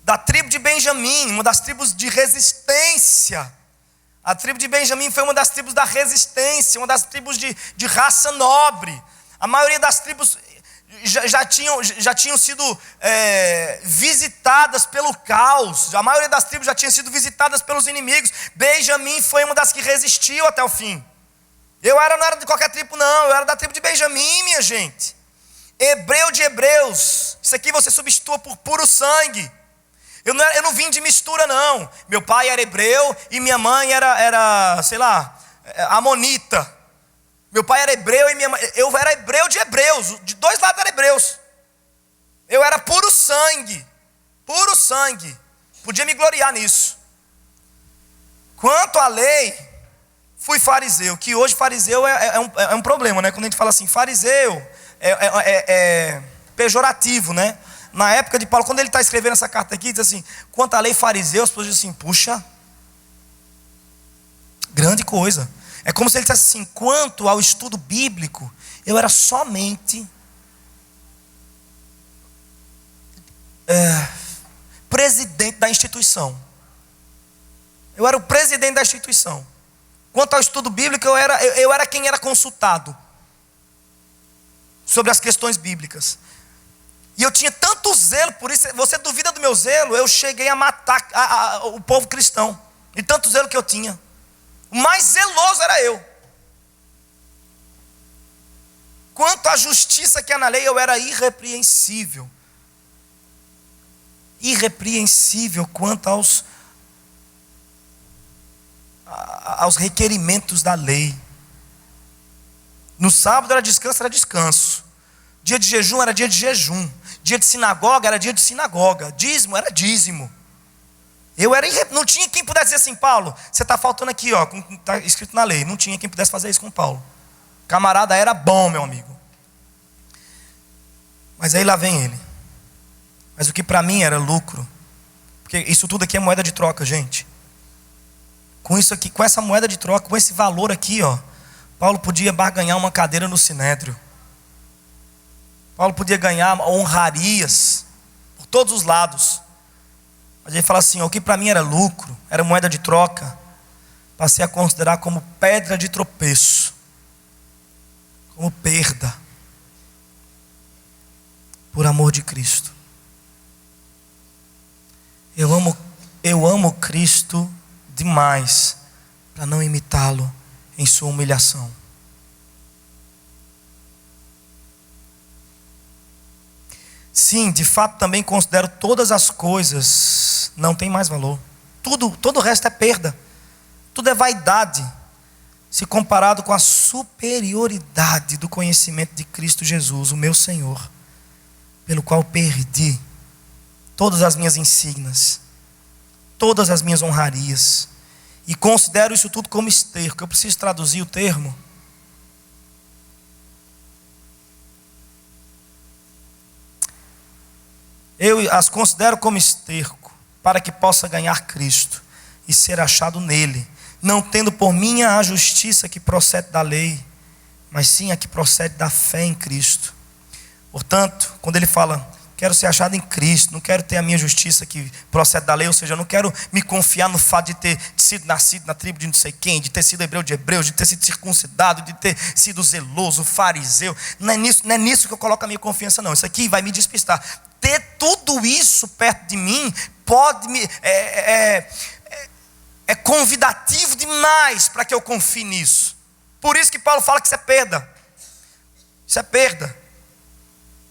da tribo de Benjamim, uma das tribos de resistência. A tribo de Benjamim foi uma das tribos da resistência, uma das tribos de raça nobre. A maioria das tribos já tinham sido visitadas pelo caos. A maioria das tribos já tinha sido visitadas pelos inimigos. Benjamim foi uma das que resistiu até o fim. Não era de qualquer tribo não, eu era da tribo de Benjamim, minha gente. Hebreu de hebreus. Isso aqui você substitua por puro sangue. Eu não vim de mistura não. Meu pai era hebreu e minha mãe era sei lá, amonita. Meu pai era hebreu e minha mãe... Eu era hebreu de hebreus. De dois lados eram hebreus. Eu era puro sangue. Puro sangue. Podia me gloriar nisso. Quanto à lei, fui fariseu. Que hoje fariseu é um problema, né? Quando a gente fala assim, fariseu é pejorativo, né? Na época de Paulo, quando ele está escrevendo essa carta aqui, diz assim: quanto à lei fariseu, as pessoas dizem assim: puxa, grande coisa. É como se ele dissesse assim: quanto ao estudo bíblico, eu era somente presidente da instituição. Eu era o presidente da instituição. Quanto ao estudo bíblico, eu era quem era consultado sobre as questões bíblicas. E eu tinha tanto zelo por isso. Você duvida do meu zelo? Eu cheguei a matar o povo cristão. E tanto zelo que eu tinha. O mais zeloso era eu. Quanto à justiça que há na lei, eu era irrepreensível. Irrepreensível quanto aos requerimentos da lei. No sábado era descanso. Dia de jejum era dia de jejum. Dia de sinagoga era dia de sinagoga. Dízimo era dízimo. Não tinha quem pudesse dizer assim: Paulo, você está faltando aqui, ó, está escrito na lei. Não tinha quem pudesse fazer isso com Paulo. Camarada era bom, meu amigo. Mas aí lá vem ele. Mas o que para mim era lucro, porque isso tudo aqui é moeda de troca, gente. Com isso aqui, com essa moeda de troca, com esse valor aqui, ó, Paulo podia barganhar uma cadeira no Sinédrio. Paulo podia ganhar honrarias por todos os lados. Mas ele fala assim: ó, o que para mim era lucro, era moeda de troca, passei a considerar como pedra de tropeço, como perda, por amor de Cristo. Eu amo Cristo demais para não imitá-lo em sua humilhação. Sim, de fato também considero todas as coisas não tem mais valor. Todo o resto é perda. Tudo é vaidade, se comparado com a superioridade do conhecimento de Cristo Jesus, o meu Senhor, pelo qual perdi todas as minhas insígnias, todas as minhas honrarias, e considero isso tudo como esterco. Eu preciso traduzir o termo. Eu as considero como esterco, para que possa ganhar Cristo e ser achado nele, não tendo por minha a justiça que procede da lei, mas sim a que procede da fé em Cristo. Portanto, quando ele fala, quero ser achado em Cristo, não quero ter a minha justiça que procede da lei, ou seja, eu não quero me confiar no fato de ter sido nascido na tribo de não sei quem, de ter sido hebreu de hebreus, de ter sido circuncidado, de ter sido zeloso, fariseu. Não é nisso que eu coloco a minha confiança, não. Isso aqui vai me despistar. Ter tudo isso perto de mim pode me é convidativo demais para que eu confie nisso. Por isso que Paulo fala que isso é perda. Isso é perda.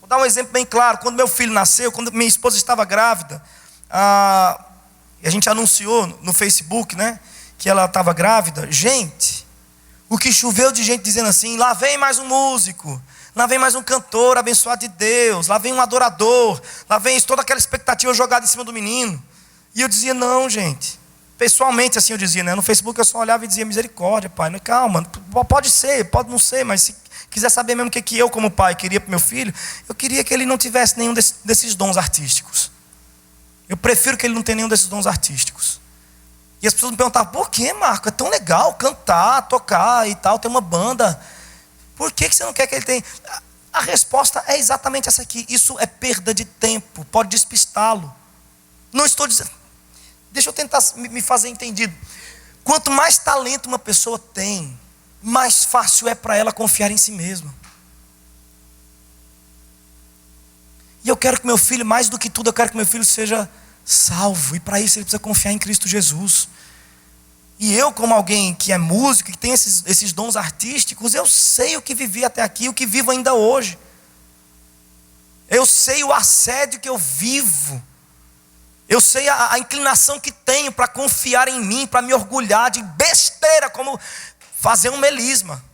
Vou dar um exemplo bem claro. Quando meu filho nasceu, quando minha esposa estava grávida, e a gente anunciou no Facebook, né, que ela estava grávida. Gente, o que choveu de gente dizendo assim: lá vem mais um músico, lá vem mais um cantor abençoado de Deus, lá vem um adorador, lá vem toda aquela expectativa jogada em cima do menino. E eu dizia: não, gente. Pessoalmente assim eu dizia, né? No Facebook eu só olhava e dizia: misericórdia, pai, não, calma, pode ser, pode não ser, mas se quiser saber mesmo o que eu como pai queria para o meu filho, eu queria que ele não tivesse nenhum desses dons artísticos. Eu prefiro que ele não tenha nenhum desses dons artísticos. E as pessoas me perguntavam: por que, Marco? É tão legal cantar, tocar e tal, ter uma banda. Por que você não quer que ele tenha? A resposta é exatamente essa aqui. Isso é perda de tempo, pode despistá-lo. Não estou dizendo... Deixa eu tentar me fazer entendido. Quanto mais talento uma pessoa tem, mais fácil é para ela confiar em si mesma. E eu quero que meu filho, mais do que tudo, eu quero que meu filho seja salvo. E para isso ele precisa confiar em Cristo Jesus. E eu, como alguém que é músico, que tem esses dons artísticos, eu sei o que vivi até aqui, o que vivo ainda hoje. Eu sei o assédio que eu vivo. Eu sei a inclinação que tenho para confiar em mim, para me orgulhar de besteira, como fazer um melisma.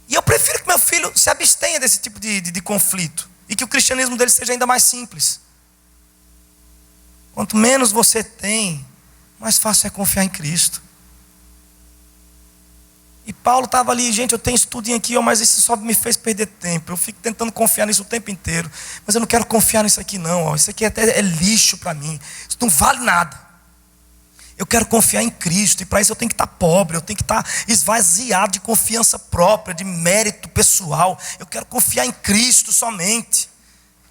E eu prefiro que meu filho se abstenha desse tipo de conflito. E que o cristianismo dele seja ainda mais simples. Quanto menos você tem, mais fácil é confiar em Cristo. E Paulo estava ali: gente, eu tenho isso tudinho aqui, mas isso só me fez perder tempo. Eu fico tentando confiar nisso o tempo inteiro. Mas eu não quero confiar nisso aqui não. Isso aqui até é lixo para mim. Isso não vale nada. Eu quero confiar em Cristo. E para isso eu tenho que estar pobre. Eu tenho que estar esvaziado de confiança própria, de mérito pessoal. Eu quero confiar em Cristo somente.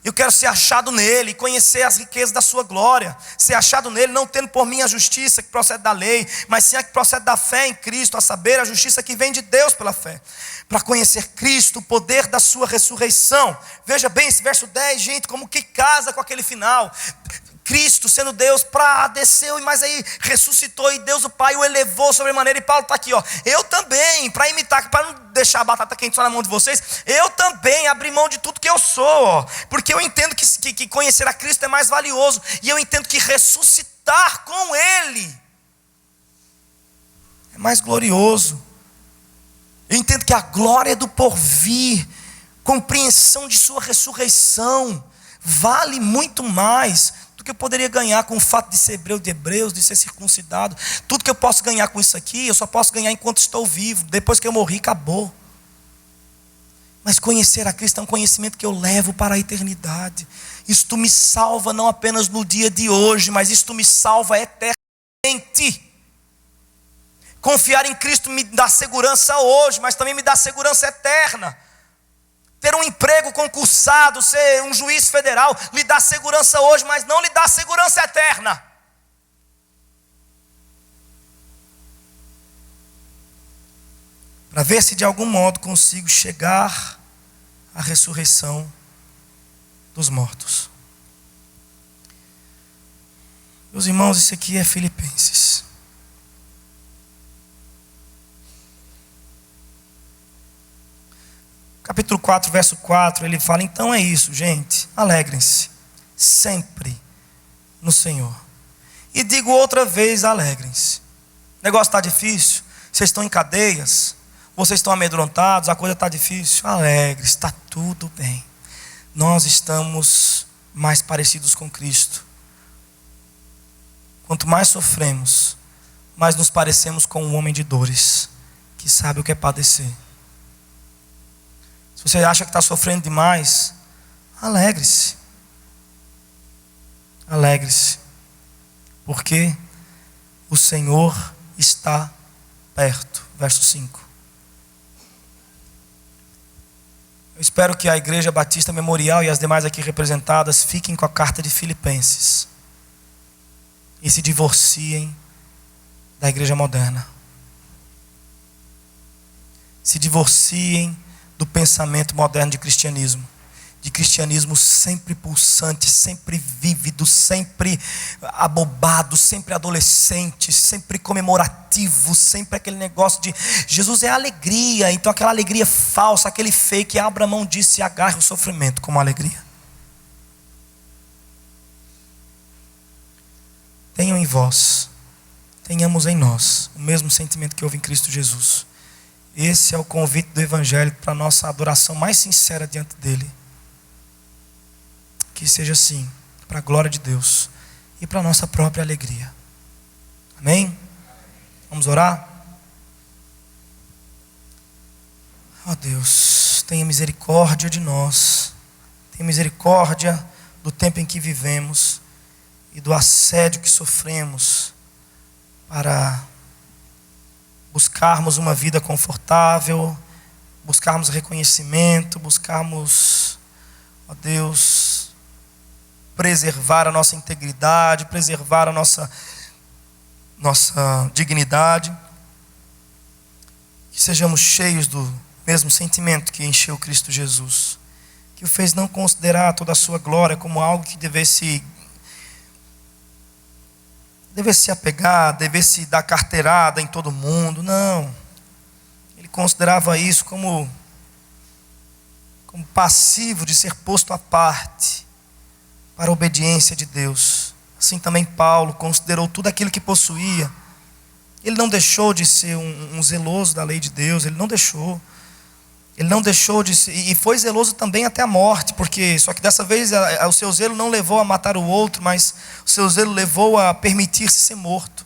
Eu quero ser achado nele, conhecer as riquezas da sua glória. Ser achado nele, não tendo por mim a justiça que procede da lei, mas sim a que procede da fé em Cristo, a saber, a justiça que vem de Deus pela fé. Para conhecer Cristo, o poder da sua ressurreição. Veja bem esse verso 10, gente, como que casa com aquele final. Cristo, sendo Deus, desceu, mas aí ressuscitou e Deus o Pai o elevou sobremaneira. E Paulo está aqui, ó. Eu também, para imitar, para não deixar a batata quente só na mão de vocês, eu também abri mão de tudo que eu sou, ó, porque eu entendo que conhecer a Cristo é mais valioso, e eu entendo que ressuscitar com Ele é mais glorioso. Eu entendo que a glória do porvir, compreensão de sua ressurreição, vale muito mais do que eu poderia ganhar com o fato de ser hebreu de hebreus, de ser circuncidado. Tudo que eu posso ganhar com isso aqui, eu só posso ganhar enquanto estou vivo. Depois que eu morri, acabou. Mas conhecer a Cristo é um conhecimento que eu levo para a eternidade. Isto me salva não apenas no dia de hoje, mas isto me salva eternamente. Confiar em Cristo me dá segurança hoje, mas também me dá segurança eterna. Ter um emprego concursado, ser um juiz federal, lhe dá segurança hoje, mas não lhe dá segurança eterna. Para ver se de algum modo consigo chegar à ressurreição dos mortos. Meus irmãos, isso aqui é Filipenses. Capítulo 4, verso 4, ele fala: então é isso, gente, alegrem-se sempre no Senhor. E digo outra vez, alegrem-se. O negócio está difícil, vocês estão em cadeias, vocês estão amedrontados, a coisa está difícil, alegre-se, está tudo bem. Nós estamos mais parecidos com Cristo. Quanto mais sofremos, mais nos parecemos com um homem de dores, que sabe o que é padecer. Se você acha que está sofrendo demais, alegre-se. Alegre-se. Porque o Senhor está perto. Verso 5. Eu espero que a Igreja Batista Memorial e as demais aqui representadas fiquem com a carta de Filipenses e se divorciem da igreja moderna. Se divorciem do pensamento moderno de cristianismo sempre pulsante, sempre vívido, sempre abobado, sempre adolescente, sempre comemorativo, sempre aquele negócio de Jesus é alegria, então aquela alegria falsa, aquele fake. Abraão disse: agarre o sofrimento como alegria. Tenham em vós, tenhamos em nós o mesmo sentimento que houve em Cristo Jesus. Esse é o convite do Evangelho para a nossa adoração mais sincera diante dele. Que seja assim, para a glória de Deus e para a nossa própria alegria. Amém? Vamos orar? Ó Deus, tenha misericórdia de nós. Tenha misericórdia do tempo em que vivemos e do assédio que sofremos para buscarmos uma vida confortável, buscarmos reconhecimento, buscarmos, ó Deus, preservar a nossa integridade, preservar a nossa dignidade. Que sejamos cheios do mesmo sentimento que encheu Cristo Jesus, que o fez não considerar toda a sua glória como algo que devesse se apegar, devesse dar carteirada em todo mundo. Não. Ele considerava isso como passivo de ser posto à parte para a obediência de Deus. Assim também Paulo considerou tudo aquilo que possuía. Ele não deixou de ser um zeloso da lei de Deus. Ele não deixou de ser, e foi zeloso também até a morte, porque só que dessa vez o seu zelo não levou a matar o outro, mas o seu zelo levou a permitir-se ser morto.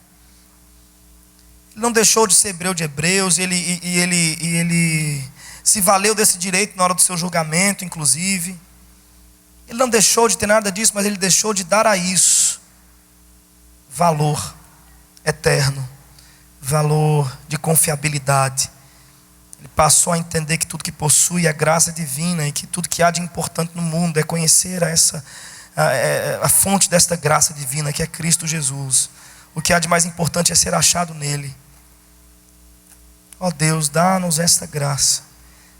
Ele não deixou de ser hebreu de hebreus, ele se valeu desse direito na hora do seu julgamento, inclusive. Ele não deixou de ter nada disso, mas ele deixou de dar a isso valor eterno, valor de confiabilidade, Ele passou a entender que tudo que possui é graça divina e que tudo que há de importante no mundo é conhecer a fonte desta graça divina, que é Cristo Jesus. O que há de mais importante é ser achado nele. Ó Deus, dá-nos esta graça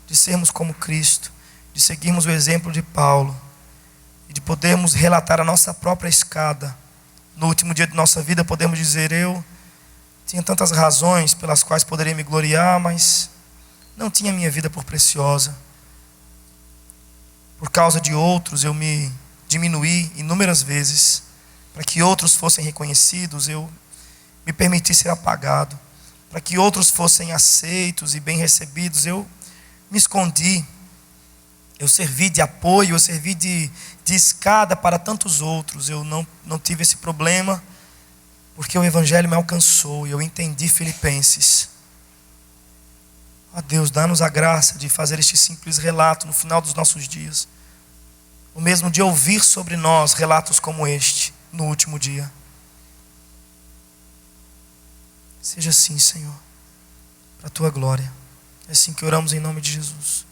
de sermos como Cristo, de seguirmos o exemplo de Paulo e de podermos relatar a nossa própria escada. No último dia de nossa vida podemos dizer: eu tinha tantas razões pelas quais poderia me gloriar, mas não tinha minha vida por preciosa. Por causa de outros eu me diminuí inúmeras vezes. Para que outros fossem reconhecidos, eu me permiti ser apagado. Para que outros fossem aceitos e bem recebidos, eu me escondi. Eu servi de apoio, eu servi de escada para tantos outros. Eu não tive esse problema, porque o Evangelho me alcançou e eu entendi Filipenses. Ó Deus, dá-nos a graça de fazer este simples relato no final dos nossos dias. O mesmo de ouvir sobre nós relatos como este no último dia. Seja assim, Senhor, para a tua glória. É assim que oramos em nome de Jesus.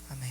Amém.